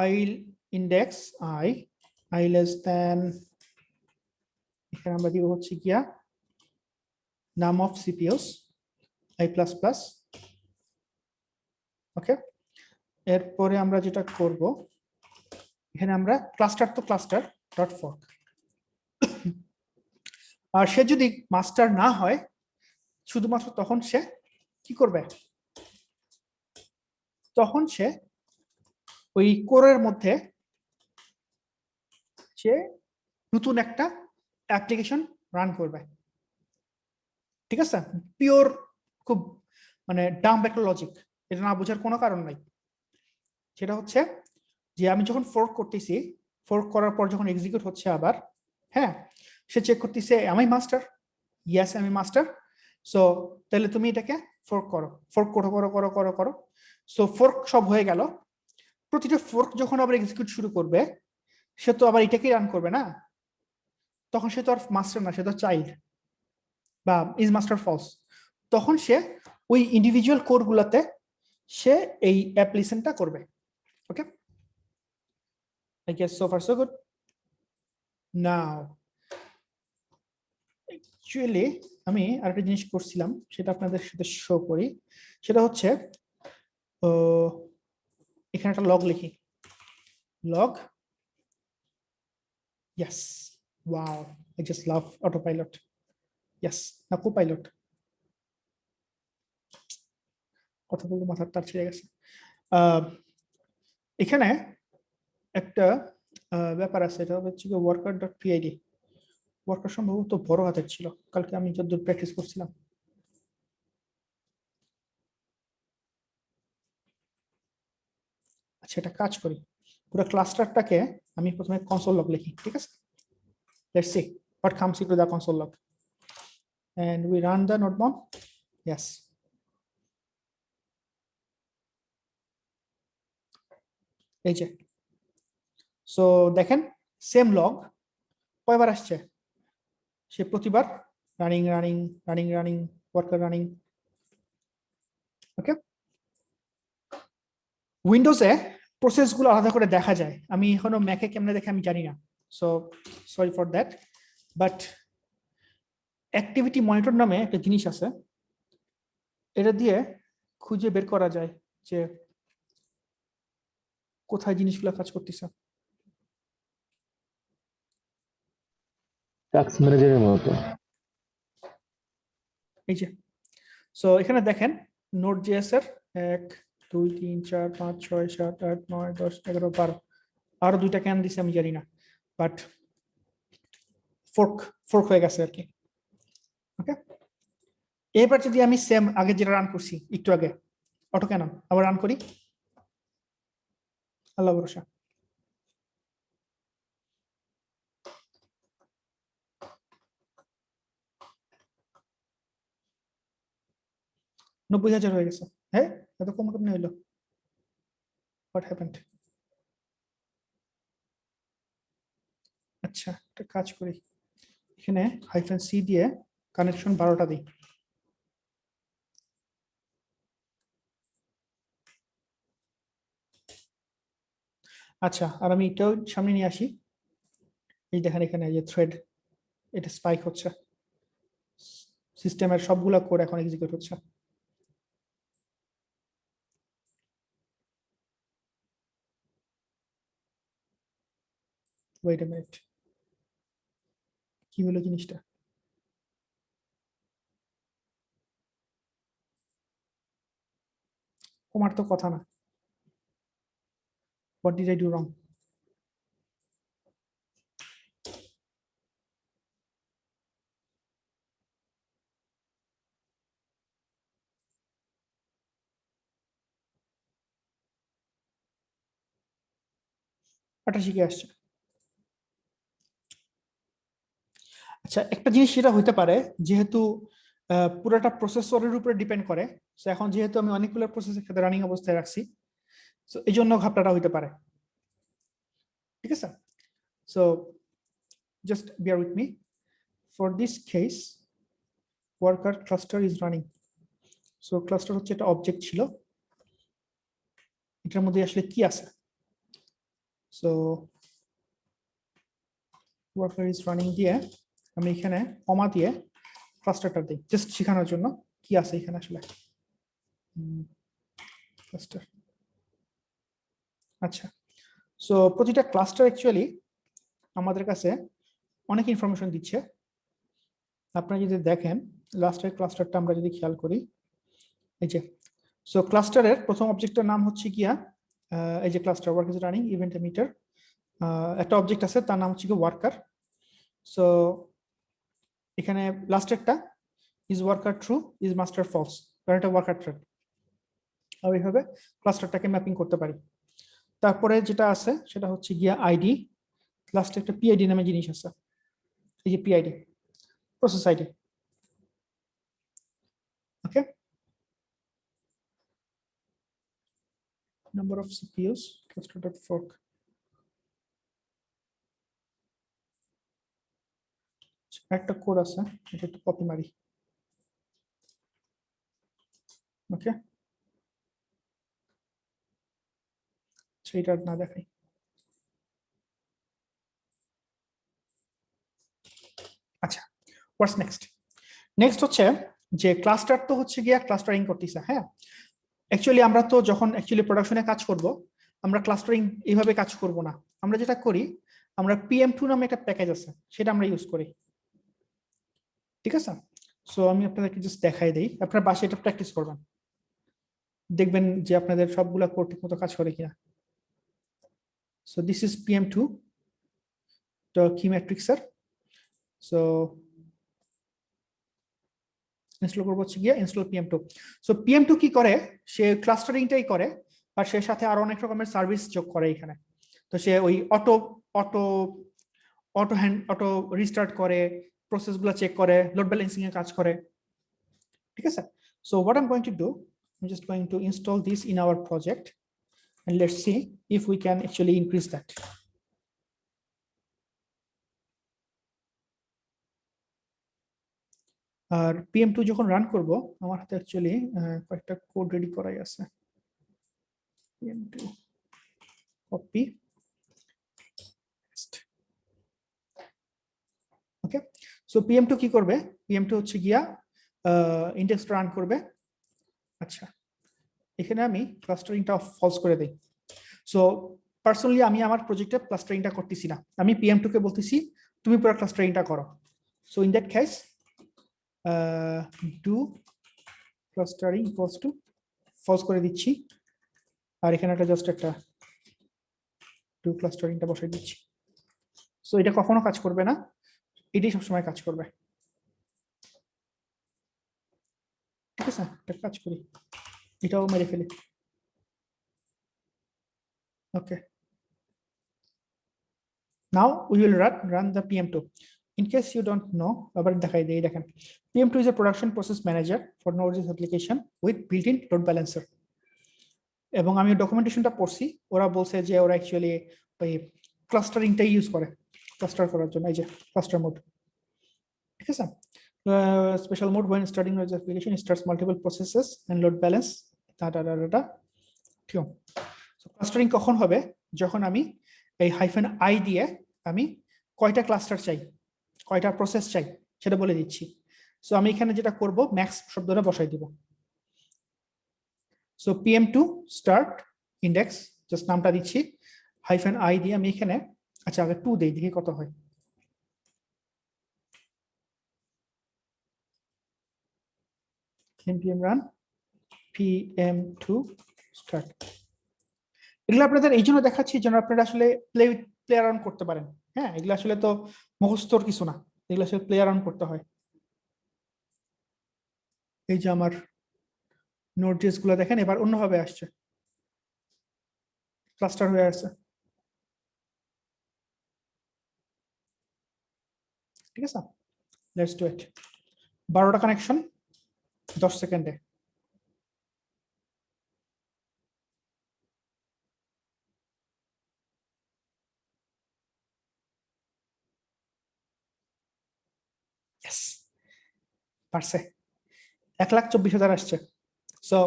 i index i less than এখানে আমরা দিব হচ্ছে গিয়া নাম অফ সিপিইউস i++ ওকে, এরপরে আমরা যেটা করব, এখানে আমরা ক্লাস্টার তো ক্লাস্টার ডট ফর্ক, আর সে যদি মাস্টার না হয় শুধুমাত্র তখন সে কি করবে, তখন সে ওই কোরের মধ্যে সে নতুন একটা অ্যাপ্লিকেশন রান করবে। ঠিক আছে, পিওর খুব মানে ডাম্প একটা লজিক, এটা না বোঝার কোনো কারণ নাই। সেটা হচ্ছে যে আমি যখন ফোর্ক করতেছি, ফোর্ক করার পর যখন এক্সিকিউট হচ্ছে আবার, হ্যাঁ, সে চেক করতেছে আমি মাস্টার, ইয়েস আমি মাস্টার, সো তাহলে তুমি এটাকে ফোর্ক করো, ফোর্ক করো করো করো করো করো। সো ফোর্ক সব হয়ে গেল। প্রতিটা ফোর্ক যখন আবার এক্সিকিউট শুরু করবে, সে তো আবার এটাকেই রান করবে না, তখন সে তো আর মাস্টার না, সে তো চাইল্ড বা ইজ মাস্টার ফলস। তখন সে ওই ইন্ডিভিজুয়াল কোর গুলাতে সে এই অ্যাপ্লিকেশনটা করবে। ওকে, I guess so far so good. Now actually আমি আরেকটা জিনিস করছিলাম, সেটা আপনাদের সাথে শো করি। সেটা হচ্ছে এখানে একটা লগ লিখি, log, yes, wow, I just love autopilot, yes, না কোপাইলট, কথা বলতে মাথার তার ছিঁড়ে গেছে। এখানে একটা ব্যাপার আছে, এটা হচ্ছে কি ওয়ার্কার ডট পিআইডি। ওয়ার্কার সম্ভবত বড় হাতের ছিল, কালকে আমি যতদূর প্র্যাকটিস করছিলাম। আচ্ছা, এটা কাজ করি, পুরো ক্লাস্টারটাকে আমি প্রথমে কনসোল লগ লিখি, ঠিক আছে? Let's see what comes into the console log and we run the নোটবম। ইয়েস, এই যে, সো দেখেন সেম লগ কয়বার আসছে, সে প্রতিবার running running running running worker running. Okay, উইন্ডোজে প্রসেসগুলো আলাদা করে দেখা যায়, আমি এখনো ম্যাকে কেমনে দেখে আমি জানি না, so sorry for that. But activity monitor নামে একটা জিনিস আছে, এটা দিয়ে খুঁজে বের করা যায় যে কোথায় জিনিসগুলো কাজ করতেছে। টাস্ক ম্যানেজারের মতো। এই যে, সো এখানে দেখেন নোট জেএস এর 1 2 3 4 5 6 7 8 9 10 11 12, আরো দুইটা কেন দিছে আমি জানি না, বাট ফোর্ক ফোর্ক হয়ে গেছে আর কি। ওকে, এবার যদি আমি সেম আগে যেটা রান করছি একটু আগে, অটো ক্যানন আবার রান করি, আল্লাহ ভরসা। নব্বই হাজার হয়ে গেছে, হ্যাঁ, এত কম কেমনে হইলো, হোয়াট হ্যাপেন্ড? আচ্ছা, একটা কাজ করি, এখানে হাইফেন সি দিয়ে কানেকশন 12টা দিই। আচ্ছা, আর আমি এটাও সামনে নিয়ে আসি, এই দেখেন এখানে যে থ্রেড, এটা স্পাইক হচ্ছে, সিস্টেমের সবগুলা কোড এখন এক্সিকিউট হচ্ছে। ওয়েট আ মিনিট, কি হলো জিনিসটা? তোমার তো কথা না, হোয়াট ডিড আই ডু রং? এটা শিখে আসছে। আচ্ছা, একটা জিনিস সেটা হইতে পারে, যেহেতু পুরোটা প্রসেসরের উপরে ডিপেন্ড করে, সো এখন যেহেতু আমি অনেকগুলো প্রসেসের ক্ষেত্রে রানিং অবস্থায় রাখছি, সো এই জন্য ঘাপটাটা হইতে পারে। ঠিক আছে, so just beer with me, for this case worker cluster is running. So cluster হচ্ছে একটা অবজেক্ট ছিল, এটার মধ্যে আসলে কি আছে, সো ওয়ার্কার ইজ রানিং দিয়ে আমি এখানে কমা দিয়ে ক্লাস্টারটা দিই, জাস্ট শেখানোর জন্য কি আছে এখানে আসলে। ক্লাস্টার। আচ্ছা, সো প্রতিটা ক্লাস্টার অ্যাকচুয়ালি আমাদের কাছে অনেক ইনফরমেশন দিচ্ছে। আপনারা যদি দেখেন লাস্টের ক্লাস্টারটা আমরা যদি খেয়াল করি, এই যে সো ক্লাস্টারের প্রথম অবজেক্টের নাম হচ্ছে গিয়া এই যে cluster work is running event emitter, একটা অবজেক্ট আছে তার নাম হচ্ছে কি ওয়ার্কার। সো এখানে লাস্টেরটা is worker true is master false, কারণ এটা ওয়ার্কার থ্রেড। আর এইভাবে ক্লাস্টারটাকে ম্যাপিং করতে পারি। তারপরে যেটা আছে সেটা হচ্ছে গিয়া আইডি, লাস্টে একটা পিআইডি নামে জিনিস আছে, এই যে PID, process ID. Okay, number of CPUs cluster.fork, একটা কোড আছে, এটা একটু কপি মারি। ওকে, সেইটা না দেখাই। আচ্ছা, হোয়াটস নেক্সট? নেক্সট হচ্ছে যে ক্লাস্টার তো হচ্ছে গিয়া ক্লাস্টারিং করতেছে। হ্যাঁ, অ্যাকচুয়ালি আমরা তো যখন অ্যাকচুয়ালি প্রোডাকশনে কাজ করব, আমরা ক্লাস্টারিং এইভাবে কাজ করব না। আমরা যেটা করি, আমরা PM2 নামে একটা প্যাকেজ আছে, সেটা আমরা ইউজ করি। ঠিক আছে, সো আমি আপনাদেরকে জাস্ট দেখাই দেই, আপনারা বাসায় এটা প্র্যাকটিস করবেন, দেখবেন যে আপনাদের সবগুলা কোড ঠিক মতো কাজ করে কিনা। So this is PM2 the key matrixer. So install করবো হচ্ছে গিয়ে ইনস্টল PM2। সো PM2 কি করে, সে ক্লাস্টারিংটাই করে, আর সে সাথে আরো অনেক রকমের সার্ভিস যোগ করে এখানে। তো সে ওই অটো অটো অটো রিস্টার্ট করে, প্রসেসগুলো চেক করে, লোড ব্যালেন্সিং এ কাজ করে। ঠিক আছে, so what I'm going to do, I'm just going to install this in our project and let's see if we can actually increase that. আর PM2 যখন run করব, আমার হাতে অ্যাকচুয়ালি কয়েকটা কোড রেডি করাই আছে। PM2 কপি, ওকে। So PM2 কি করবে, PM2 হচ্ছে গিয়া ইন্ডেক্স রান করবে। আচ্ছা, এখানে আমি ক্লাস্টারিংটা ফলস করে দেই। সো পার্সোনালি আমি আমার প্রজেক্টে ক্লাস্টারিংটা করতেছি না, আমি PM2 কে বলতেছি তুমি পুরো ক্লাস্টারিংটা করো। So in that case do clustering equals to false করে দিচ্ছি, আর এখানে একটা জাস্ট একটা ডু ক্লাস্টারিংটা বসাই দিচ্ছি। সো এটা কখনো কাজ করবে না, এটাই সবসময় কাজ করবে। ঠিক আছে, একটা কাজ করি, এটাও মেরে ফেলি। ওকে, now we will run the PM2. In case you don't know, আবার দেখাই দেই, দেখেন PM2 is a production process manager for Node.js application with built-in load balancer. এবং আমি ডকুমেন্টেশনটা পড়ছি, ওরা বলছে যে ওরা অ্যাকচুয়ালি ওই ক্লাস্টারিংটাই ইউজ করে ক্লাস্টার করার জন্য, এই যে ক্লাস্টার মোড। ঠিক আছে, special mode when starting Node.js application starts multiple processes and load balance data. ঠিক আছে, সো ক্লাস্টারিং কখন হবে, যখন আমি এই -i দিয়ে আমি কয়টা ক্লাস্টার চাই, কয়টা প্রসেস চাই সেটা বলে দিচ্ছি। সো আমি এখানে যেটা করব, ম্যাক্স শব্দটা বসাই দিব। So PM2 start index, just নামটা দিচ্ছি, -i দিয়ে আমি এখানে, আচ্ছা আগে 2 দেই, দেখি কত হয়। npm run PM2 start. এগুলো আপনাদের এই জন্য দেখাচ্ছি যেন আপনারা আসলে প্লে অ্যারাউন্ড করতে পারেন। হ্যাঁ, এগুলো আসলে তো মুখস্থর কিছু না, এগুলো আসলে প্লে অ্যারাউন্ড করতে হয়। এই যে আমার নোড.জেএস গুলো দেখেন এবার অন্যভাবে আসছে, ক্লাস্টার হয়ে আসছে। ঠিক আছে, লেটস ডু ইট। 12টা কানেকশন 10 সেকেন্ডে। ইয়েস, পারছে, 1,24,000 আসছে। সো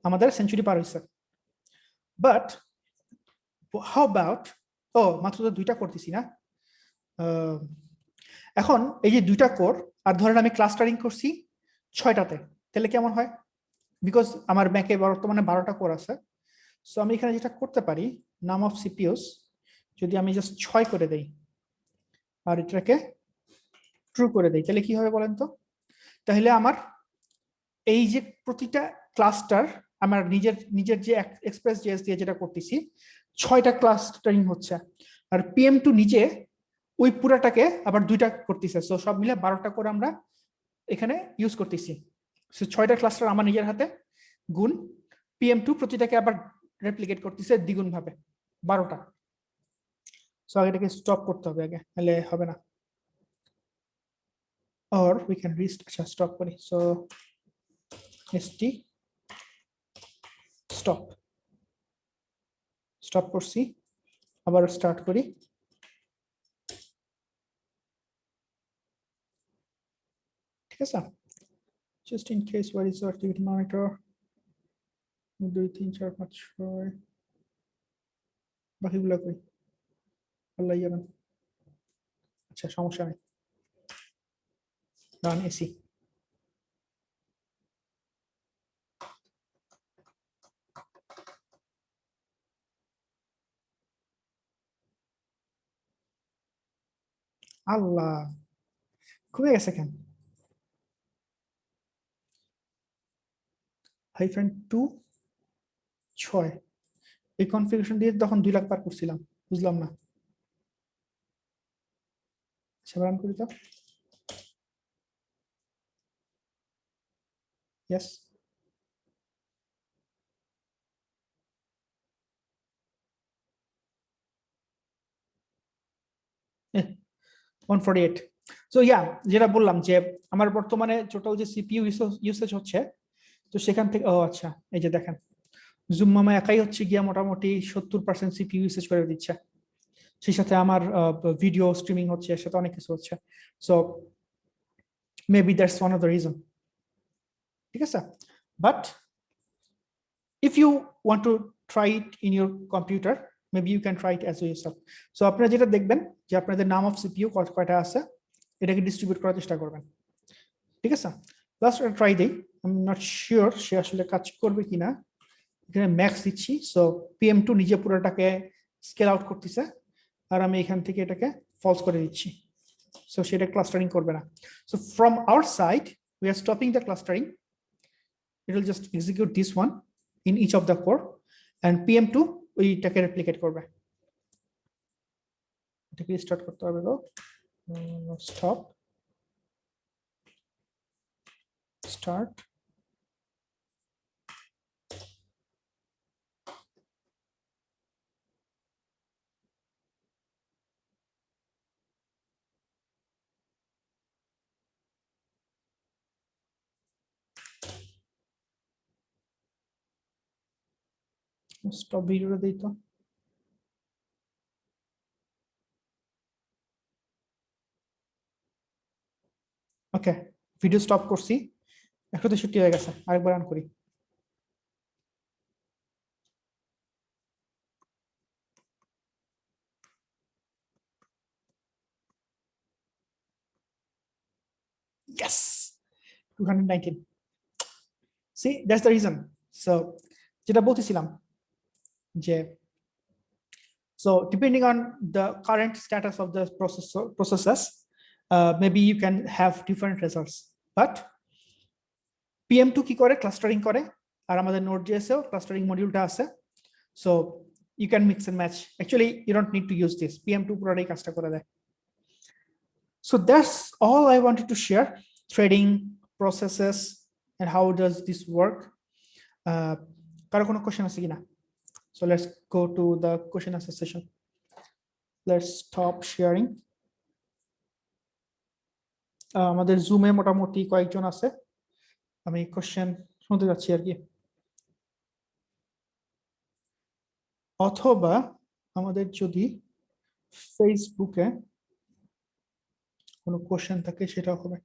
আমাদের সেঞ্চুরি পার হয়েছে। বাট হাউ অ্যাবাউট, ও মাত্র তো 2টা করতেছি না, এখন এই যে 2টা কোর, আর ধরেন আমি ক্লাস্টারিং করছি 6টাতে, তাহলে কেমন হয়? বিকজ আমার ম্যাকে বর্তমানে 12টা কোর আছে, সো আমি এখানে যেটা করতে পারি, নাম অফ সিপিইউস যদি আমি জাস্ট 6 করে দেই আর এটাকে ট্রু করে দেই, তাহলে কি হবে বলেন তো? তাহলে আমার এই যে প্রতিটা ক্লাস্টার আমার নিজের নিজের যে এক্সপ্রেস জেএস দিয়ে যেটা করতেছি 6টা ক্লাস্টারিং হচ্ছে, আর PM2 নিজে ওই পুরাটাকে আবার 2টা করতেছে, সো সব মিলে 12টা করে আমরা এখানে ইউজ করতেছি। সো 6টা ক্লাস্টার আমার নিজের হাতে গুণ PM2 প্রতিটাকে আবার রেপ্লিকেট করতেছে দ্বিগুণ ভাবে 12টা। সো আগে এটাকে স্টপ করতে হবে আগে, তাহলে হবে না। or we can আচ্ছা স্টপ করি, সো st স্টপ, স্টপ করছি, আবার স্টার্ট করি। ঠিক আছে, just in case where is your activity monitor 2 3 4 5 6 বাকিগুলো কই আল্লাহ জানেন। আচ্ছা সমস্যা নেই, রান এসি। আল্লাহ কমে গেছে কেন? -2 6 এই কনফিগারেশন দিয়ে তখন 2 লাখ পার করছিলাম, বুঝলাম না। আচ্ছা রান করি তো, ইয়েস। 148। সো ইয়া, যেটা বললাম যে আমার বর্তমানে টোটাল যে সিপিইউ ইউসেজ হচ্ছে, তো সেখান থেকে ও আচ্ছা এই যে দেখেন জুম মামা একাই হচ্ছে গিয়া মোটামুটি 70% সিপিইউ ইউসেজ করে দিচ্ছে, সেই সাথে আমার ভিডিও স্ট্রিমিং হচ্ছে, এর সাথে অনেক কিছু হচ্ছে। So maybe that's one of the reason. ঠিক আছে, but if you want to try it in your computer maybe you can try it as yourself. So আপনারা যেটা দেখবেন যে আপনাদের নাম অফ সিপিইউ কয়টা আছে এটাকে ডিস্ট্রিবিউট করার চেষ্টা করবেন। ঠিক আছে, লাস্ট ট্রাই দেই, আমি নট শিওর সে আসলে কাজ করবে কিনা। এখানে ম্যাক্স দিচ্ছি, সো PM2 নিজে পুরোটাকে স্কেল আউট করতেছে আর আমি এখান থেকে এটাকে ফলস করে দিচ্ছি, সো সেটা ক্লাস্টারিং করবে না। So from our side we are stopping the clustering, it will just execute this one in each of the core and PM2 ওইটাকে রেপ্লিকেট করবে। এটাকে স্টার্ট করতে হবে তো, স্টপ স্টার্ট স্টপ ভিডিওটা দিই তো। ওকে, ভিডিও স্টপ করছি, 163 হয়ে গেছে, আরেকবার রান করি। Yes, 219. See, that's the reason. So যেটা বলতেছিলাম যে so depending on the current status of the processes maybe you can have different results, but PM2 কি করে ক্লাস্টারিং করে, আর আমাদের Node.js এও ক্লাস্টারিং মডিউলটা আছে, so you can mix and match. Actually you don't need to use this, PM2 পুরোটাই কাজটা করে দেয়। So that's all I wanted to share, trading processes and how does this work. কারো কোনো কোশ্চেন আছে কিনা? So let's go to the question answer session. Let's stop sharing. আমাদের জুমে মোটামুটি কয়েকজন আছে, আমি কোশ্চেন শুনতে যাচ্ছি আর কি, অথবা আমাদের যদি ফেসবুকে কোনো কোশ্চেন থাকে সেটাও হবে।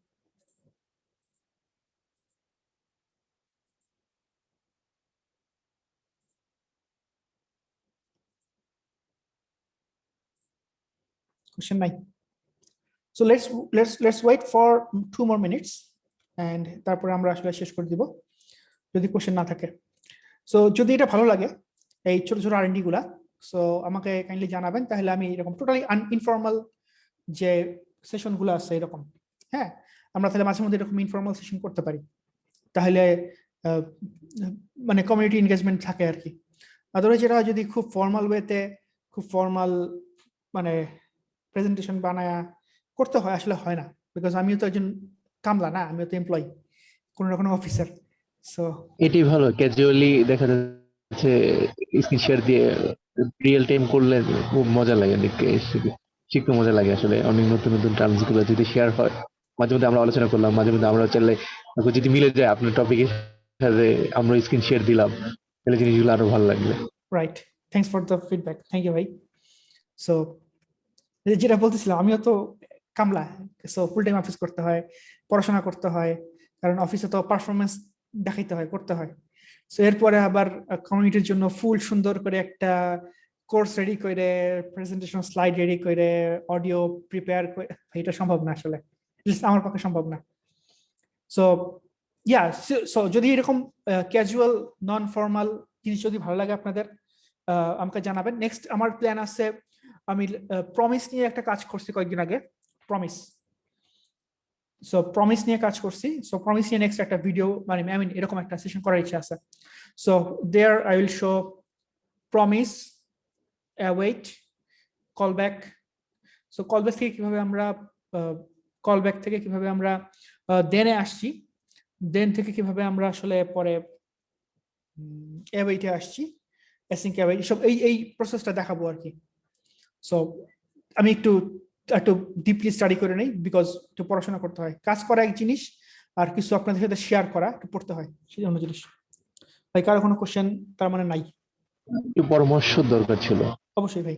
কোশ্চেন নাই, so let's wait for 2 more minutes and তারপরে আমরা আসলে শেষ করে দিব। যদি কোশ্চেন না থাকে। সো যদি এটা ভালো লাগে এই ছোট ছোট R&D গুলা, সো আমাকে কাইন্ডলি জানাবেন, তাহলে আমি এরকম টোটালি ইনফর্মাল যে সেশন গুলো আছে এরকম, হ্যাঁ, আমরা তাহলে মাঝে মধ্যে এরকম ইনফর্মাল সেশন করতে পারি, তাহলে আহ, মানে কমিউনিটি এনগেজমেন্ট থাকে আর কি। আদারওয়াইজ যেটা যদি খুব ফর্মাল ওয়েতে, খুব ফর্মাল মানে প্রেজেন্টেশন বানায়া করতে হয়, আসলে হয় না, বিকজ আমিও তো একজন কামলা না, আমিও তো এমপ্লয়ি, কোনো না কোনো অফিসার। সো এটাই ভালো, ক্যাজুয়ালি দেখা যাচ্ছে স্ক্রিন শেয়ার দিয়ে রিয়েল টাইম করলে খুব মজা লাগে দেখতে, শিখতে মজা লাগে আসলে। অনেক নতুন নতুন টার্মস গুলো যদি শেয়ার হয়, মাঝে মধ্যে আমরা আলোচনা করলাম, মাঝে মধ্যে আমরা চাইলে যদি মিলে যায় আপনার টপিকের সাথে, আমরা স্ক্রিন শেয়ার দিলাম, তাহলে জিনিসগুলো আরো ভালো লাগবে। Right, thanks for the feedback, thank you ভাই। সো যেটা বলতেছিলাম, আমিও তো কামলা, সো ফুল টাইম অফিস করতে হয়, পড়াশোনা করতে হয়, কারণ অফিসে তো পারফরমেন্স দেখাইতে হয়, করতে হয়। সো এরপরে আবার কমিউনিটির জন্য ফুল সুন্দর করে একটা কোর্স রেডি করে, প্রেজেন্টেশন স্লাইড রেডি করে, অডিও প্রিপেয়ার করে, এটা সম্ভব না আসলে, আমার পক্ষে সম্ভব না। সো ইয়া, সো যদি এরকম ক্যাজুয়াল নন ফর্মাল জিনিস যদি ভালো লাগে আপনাদের, আমাকে জানাবেন। নেক্সট আমার প্ল্যান আছে, আমি প্রমিস নিয়ে একটা কাজ করছি কয়েকদিন আগে, প্রমিস। সো প্রমিস নিয়ে কাজ করছি, সো প্রমিস নিয়ে নেক্সট একটা ভিডিও মানে আই মিন এরকম একটা সেশন করার ইচ্ছা আছে। So there I will show promise, await, callback. So callback থেকে কিভাবে আমরা কলব্যাক থেকে কিভাবে আমরা দেনে আসছি, দেন থেকে কিভাবে আমরা আসলে পরে অ্যাওয়েটে আসছি, অ্যাসিঙ্ক অ্যাওয়েট, সব এই এই প্রসেসটা দেখাবো আর কি। সো আমি একটু একটু ডিপলি স্টাডি করে নেই, বিকজ একটু পড়াশোনা করতে হয়, কাজ করা এক জিনিস, আর কিছু আপনাদের সাথে শেয়ার করা, একটু পড়তে হয়, সেটা অন্য জিনিস। ভাই কারো কোনো কোশ্চেন তার মানে নাই? একটু পরামর্শ দরকার ছিল। অবশ্যই ভাই,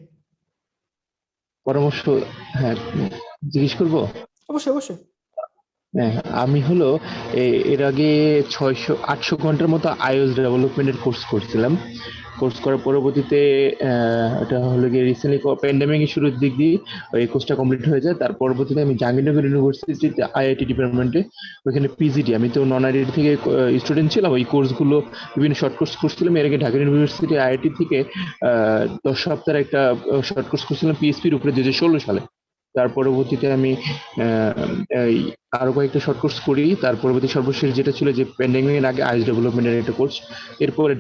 পরামর্শ, হ্যাঁ, জিজ্ঞেস করবো। অবশ্যই অবশ্যই। হ্যাঁ, আমি হলো এর আগে 600-800 ঘন্টার মতো iOS ডেভেলপমেন্টের কোর্স করছিলাম। কোর্স করার পরবর্তীতে এটা হলো গিয়ে রিসেন্টলি প্যান্ডামিকের শুরুর দিক দিয়ে এই কোর্সটা কমপ্লিট হয়ে যায়। তার পরবর্তীতে আমি জাহাঙ্গীরনগর ইউনিভার্সিটিতে আইআইটি ডিপার্টমেন্টে, ওইখানে পিজিটি, আমি তো নন আইআইটি থেকে স্টুডেন্ট ছিলাম, ওই কোর্সগুলো বিভিন্ন শর্ট কোর্স করছিলাম। এর আগে ঢাকা ইউনিভার্সিটি আইআইটি থেকে 10 সপ্তাহের একটা শর্ট কোর্স করছিলাম পিএইচপির উপরে 2016 সালে। তার পরবর্তীতে আমি এই আরো কয়েকটা শর্ট কোর্স করি। তার পরবর্তী সর্বশেষ যেটা ছিল যে প্যান্ডেমিকের আগে আইস ডেভেলপমেন্টের একটা কোর্স। এরপরে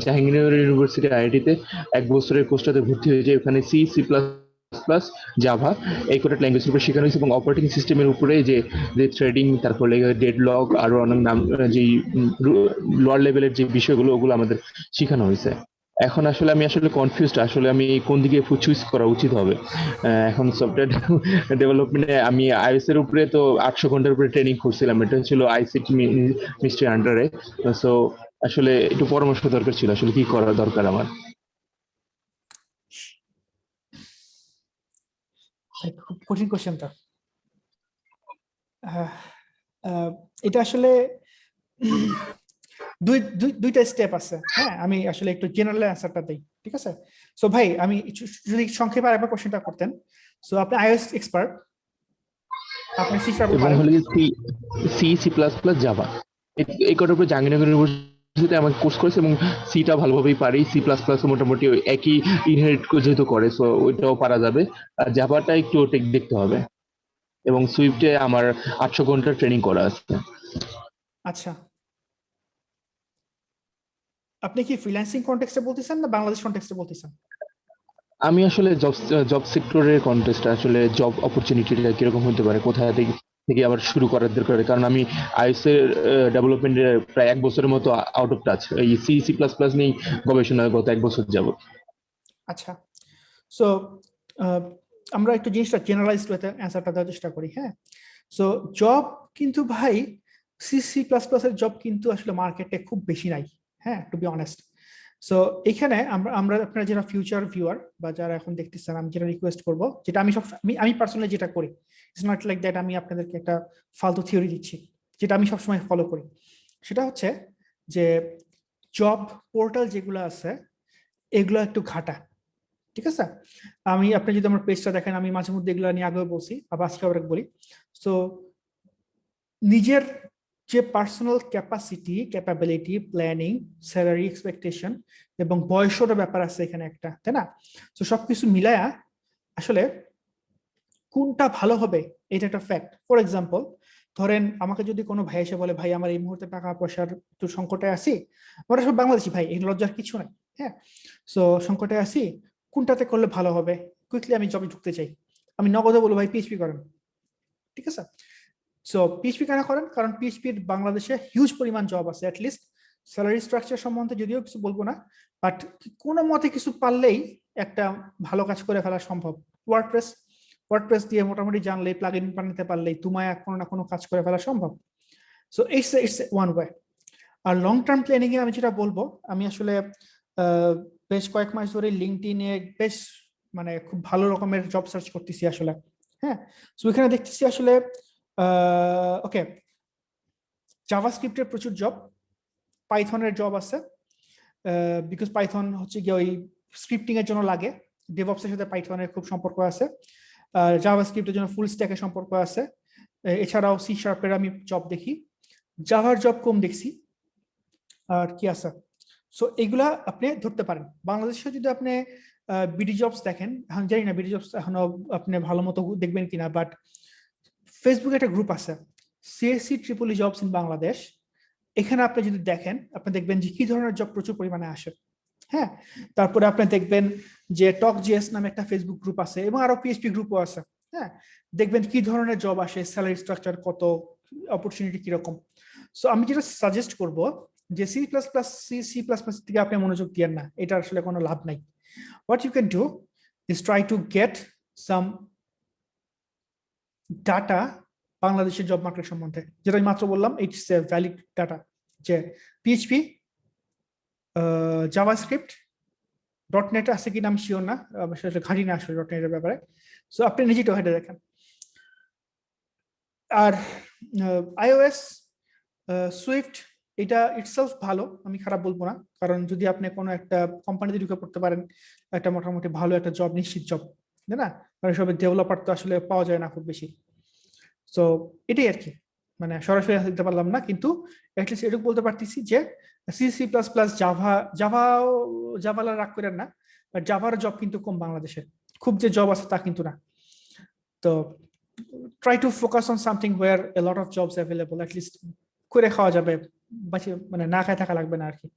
জাহাঙ্গীরনগর ইউনিভার্সিটি আইআইটিতে 1 বছরের কোর্সটাতে ভর্তি হয়ে যায়। ওখানে C, C plus plus, Java, এই কটা ল্যাঙ্গুয়েজের উপরে শেখানো হয়েছে, এবং অপারেটিং সিস্টেমের উপরে যে যে থ্রেডিং, তারপরে ডেডলক, আরো অনেক নাম, যে লোয়ার লেভেলের যে বিষয়গুলো, ওগুলো আমাদের শেখানো হয়েছে। এখন আসলে আমি কনফিউজড, আসলে আমি কোন দিকে চুজ করা উচিত হবে। এখন সফটওয়্যার ডেভেলপমেন্টে আমি iOS এর উপরে তো 800 ঘন্টার উপরে ট্রেনিং করছিলাম, এটা ছিল আইসিটি মিনিস্ট্রি আন্ডারে। সো আসলে একটু পরামর্শ দরকার ছিল, আসলে কি করা দরকার আমার। ভাই খুব কঠিন কোশ্চেন তো। এটা আসলে দুইটা স্টেপ আছে, হ্যাঁ, আমি আসলে একটু জেনারেল অ্যান্সারটা দিই, ঠিক আছে? সো ভাই আমি যদি সংক্ষেপে আরেকবার কোশ্চেনটা করতেন। সো আপনি iOS এক্সপার্ট, আপনি সি শার্পও এবং পারেন। হলো C, C, C plus plus, Java, এই কটার উপরে জাহাঙ্গীরনগর ইউনিভার্সিটিতে আমাকে কোর্স করেছে, এবং সিটা ভালোভাবেই পারি, সি প্লাস প্লাস মোটামুটি ওই একই ইনহেরিট যেহেতু করে, সো ওইটাও পারা যাবে। আর জাভাটা একটু দেখতে হবে, এবং সুইফটে আমার 800 ঘন্টার ট্রেনিং করা আছে। আচ্ছা, আপনি কি ফ্রিল্যান্সিং কনটেক্সটে বলতেছেন না বাংলাদেশ কনটেক্সটে বলতেছেন? আমি আসলে জব সেক্টরের কন্টেস্ট, আসলে জব অপরচুনিটিটা কিরকম হতে পারে, কোথায় থেকে থেকে আবার শুরু করার দরকার, কারণ আমি আইএস এর ডেভেলপমেন্টে প্রায় 1 বছরের মতো আউট অফ টাচ, এই সি, সি প্লাস প্লাস নিয়ে গবেষণা গত 1 বছর যাবত। আচ্ছা, সো আমরা একটু জিনিসটা জেনারেলাইজড ওয়েতে অ্যান্সারটা দেওয়ার চেষ্টা করি, হ্যাঁ। সো জব কিন্তু ভাই, সি সি প্লাস প্লাস এর জব কিন্তু আসলে মার্কেটে খুব বেশি নাই, হ্যাঁ, টু বি অনেস্ট। সো এখানে আমরা আমরা আপনারা যারা ফিউচার ভিউয়ার বা যারা এখন দেখতেছেন, আমি যেটা রিকোয়েস্ট করবো, যেটা আমি আমি পার্সোনালি যেটা করি, ইটস নট লাইক দ্যাট আমি আপনাদেরকে একটা ফালতু থিওরি দিচ্ছি, যেটা আমি সবসময় ফলো করি, সেটা হচ্ছে যে জব পোর্টাল যেগুলো আছে এগুলো একটু ঘাটা, ঠিক আছে? আমি, আপনি যদি আমার পেজটা দেখেন, আমি মাঝে মধ্যে এগুলো নিয়ে আগেও বলছি, আবার আজকে আবার বলি। সো নিজের যে personal capacity, capability, planning, salary expectation এবং বয়সেরও ব্যাপার আছে এখানে একটা, তাই না? তো সবকিছু মিলায়া আসলে কোনটা ভালো হবে এটা একটা ফ্যাক্ট। ফর এক্সাম্পল, ধরেন আমাকে যদি কোনো ভাই এসে বলে, ভাই আমার এই মুহূর্তে টাকা পয়সার একটু সংকটে আছি, আমরা সব বাংলাদেশি ভাই, এই লজ্জার কিছু নাই, হ্যাঁ। সো সংকটে আছি, কোনটাতে করলে ভালো হবে, কুইকলি আমি জবে ঢুকতে চাই, আমি নগদে বলবো ভাই পিএইচপি করেন, ঠিক আছে? সো পিএইচপি কেন করেন? কারণ পিএইচপির বাংলাদেশে হিউজ পরিমাণ জব আছে, অ্যাটলিস্ট স্যালারি স্ট্রাকচার সম্বন্ধে যদিও কিছু বলবো না, বাট কোনো মতে কিছু পারলেই একটা ভালো কাজ করে ফেলা সম্ভব। ওয়ার্ডপ্রেস দিয়ে মোটামুটি জানলে, প্লাগ ইন বানাতে পারলেই তোমায় কোনো না কোনো কাজ করে ফেলা সম্ভব। So it's one way. আর লং টার্ম প্ল্যানিং এ আমি যেটা বলবো, আমি আসলে বেশ কয়েক মাস ধরে লিঙ্কডইনে বেশ মানে খুব ভালো রকমের জব সার্চ করতেছি আসলে, হ্যাঁ। সো এখানে দেখতেছি আসলে ওকে, জাভাস্ক্রিপ্টের প্রচুর জব, পাইথনের জব আছে, বিকজ পাইথন হচ্ছে গিয়ে ওই স্ক্রিপ্টিং এর জন্য লাগে, ডেভঅপস এর সাথে পাইথনের খুব সম্পর্ক আছে, জাভাস্ক্রিপ্টের জন্য ফুল স্ট্যাকের সম্পর্ক আছে, এছাড়াও সি শার্পের আমি জব দেখি, জাভার জব কম দেখছি। আর কি আছে? সো এগুলা আপনি ধরতে পারেন। বাংলাদেশে যদি আপনি বিডি জবস দেখেন, এখন জানি না বিডি জবস এখনো আপনি ভালো মতো দেখবেন কিনা, বাট ফেসবুকে একটা গ্রুপ আছে, CSC Tripoli jobs in Bangladesh. এখানে আপনি যদি দেখেন, আপনি দেখবেন যে কি ধরনের জব প্রচুর পরিমাণে আসে, হ্যাঁ। তারপরে আপনি দেখবেন যে টক জিএস নামে একটা ফেসবুক গ্রুপ আছে, এবং আরো পিএইচপি গ্রুপও আছে, হ্যাঁ। দেখবেন কি ধরনের জব আসে, স্যালারি স্ট্রাকচার কত, অপরচুনিটি কিরকম। সো আমি যেটা সাজেস্ট করব যে সি প্লাস প্লাস থেকে আপনি মনোযোগ দিয়েন না, এটা আসলে কোনো লাভ নাই। What you can do is try to get some data বাংলাদেশের জব মার্কেট সম্বন্ধে, যেটা আমি মাত্র বললাম, ইটস এ ভ্যালিড ডাটা, যে পিএইচপি, জাভাস্ক্রিপ্ট, ডটনেট আছে কিনা আমি শিওর না, আসলে ঘাঁটি না আসলে ডটনেটের ব্যাপারে। সো আপনি নিজেটা হেঁটে দেখেন। আর আইওএস, সুইফট, এটা ইটসেলফ ভালো, আমি খারাপ বলবো না, কারণ যদি আপনি কোনো একটা কোম্পানিতে ঢুকে পড়তে পারেন, একটা মোটামুটি ভালো একটা জব, নিশ্চিত জব, তাই না? কারণ সব ডেভেলপার তো আসলে পাওয়া যায় না খুব বেশি। সো এটাই আর কি, মানে সরাসরি দিতে পারলাম না, কিন্তু অ্যাটলিস্ট এটুকু বলতে পারতেছি যে সি প্লাস প্লাস জাভালা রাগ করেন না, বাট জাভার জব কিন্তু কম বাংলাদেশে, খুব যে জব আছে তা কিন্তু না। তো try to focus on something where a lot of jobs available, at least করে খাওয়া যাবে, মানে না খায় থাকা লাগবে না আর কি।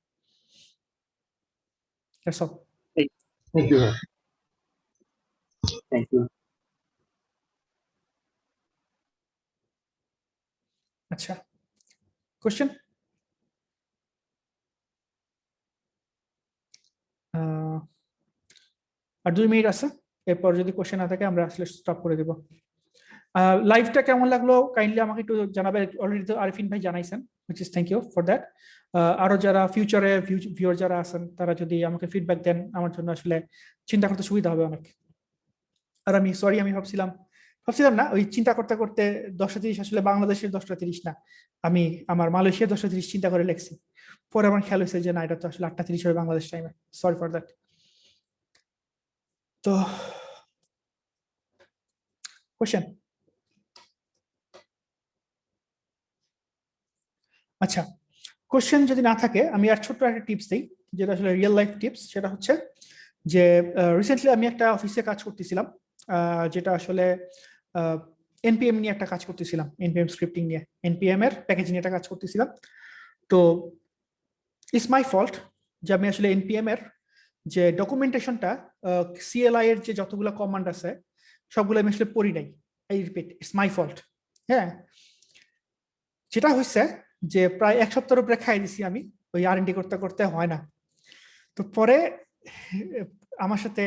That's all. Thank you. Thank you. আচ্ছা, কোশ্চেন? আর 2 মিনিট আছে, এরপর যদি কোশ্চেন না থাকে আমরা আসলে স্টপ করে দেব। লাইভটা কেমন লাগলো কাইন্ডলি আমাকে একটু জানাবে। অলরেডি তো আরিফিন ভাই জানাইছেন, which is thank you for that. আরো যারা ফিউচারে ভিউয়ার যারা আছেন, তারা যদি আমাকে ফিডব্যাক দেন, আমার জন্য আসলে চিন্তা করতে সুবিধা হবে অনেক। আর আমি সরি, আমি ভাবছিলাম না, ওই চিন্তা করতে করতে 10:30 আসলে বাংলাদেশের 10:30 না, আমি আমার মালয়েশিয়ার 10:30 চিন্তা করে লিখছি, পরে আমার খেয়াল হয়েছে যে না, এটা তো আসলে 8:30 হবে বাংলাদেশ টাইমে, সরি ফর দ্যাট। তো কোশ্চেন? আচ্ছা, কোশ্চেন যদি না থাকে আমি আর ছোট্ট একটা টিপস দিই, যেটা আসলে রিয়েল লাইফ টিপস। সেটা হচ্ছে যে রিসেন্টলি আমি একটা অফিসে কাজ করতেছিলাম, যেটা আসলে এনপিএম নিয়ে একটা কাজ করতেছিলাম, এনপিএম স্ক্রিপ্টিং নিয়ে, এনপিএম এর প্যাকেজ নিয়ে একটা কাজ করতেছিলাম। তো ইটস মাই ফল্ট যে আমি আসলে এনপিএম এর যে ডকুমেন্টেশনটা, সিএলআই এর যে যতগুলো কমান্ড আছে সবগুলো আমি আসলে পড়ি নাই। I repeat, it's my fault. হ্যাঁ, যেটা হচ্ছে যে প্রায় 1 সপ্তাহের উপরে খাই দিছি আমি, ওই আর&ডি করতে করতে হয় না। তো পরে আমার সাথে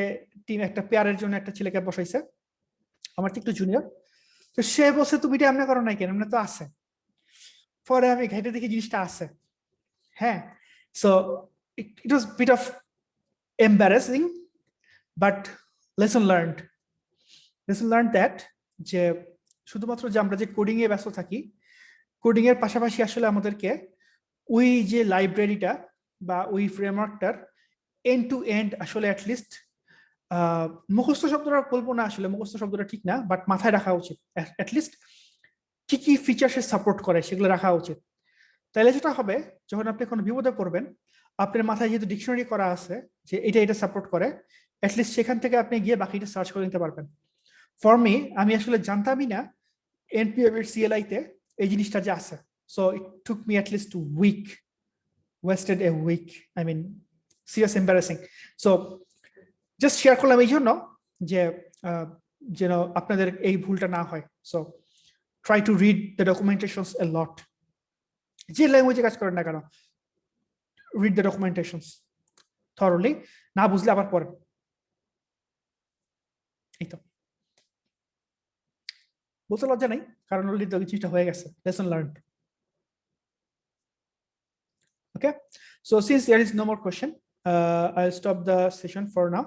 টিম একটা পেয়ারের জন্য একটা ছেলেকে বসাইছে, আমার একটু জুনিয়র। তো সে বলছে তুমি এটা এমনি করো নাই কেন, এমনি তো আছে। পরে আমি ঘেটে দেখি জিনিসটা আছে, হ্যাঁ। So it was bit of embarrassing, but lesson learned that যে শুধুমাত্র যে আমরা যে কোডিং এ ব্যস্ত থাকি, কোডিং এর পাশাপাশি আসলে আমাদেরকে ওই যে লাইব্রেরিটা বা ওই ফ্রেমওয়ার্কটার এন্ড টু এন্ড আসলে অ্যাটলিস্ট মুখস্থ শব্দটা বলবো না, আসলে মুখস্থ শব্দটা ঠিক না, বাট মাথায় রাখা উচিত। অ্যাটলিস্ট কি কি ফিচার সে সাপোর্ট করে সেগুলো রাখা উচিত। তাহলে যেটা হবে, যখন আপনি কোনো বিপদে পড়বেন, আপনার মাথায় যেহেতু ডিকশনারি করা আছে যে এটা সাপোর্ট করে, অ্যাটলিস্ট সেখান থেকে আপনি গিয়ে বাকিটা সার্চ করে নিতে পারবেন। ফর মি, আমি আসলে জানতামই না এনপিএম এর সিএলআই তে এই জিনিসটা যে আছে। So it took me at least week, wasted a week, I mean serious embarrassing. So just share করলাম এই জন্য যে যেন আপনাদের এই ভুলটা না হয়। So try to read the documentations a lot, যে ল্যাঙ্গুয়েজে কাজ করেন না কেন, রিড দ্য ডকুমেন্টেশনস থরলি, না বুঝলে আবার পড়েন। এই তো, বলতে লজ্জা নেই, কারণ অলরেডি তো জিনিসটা হয়ে গেছে, lesson learn. Okay, so since there is no more question, I'll stop the session for now.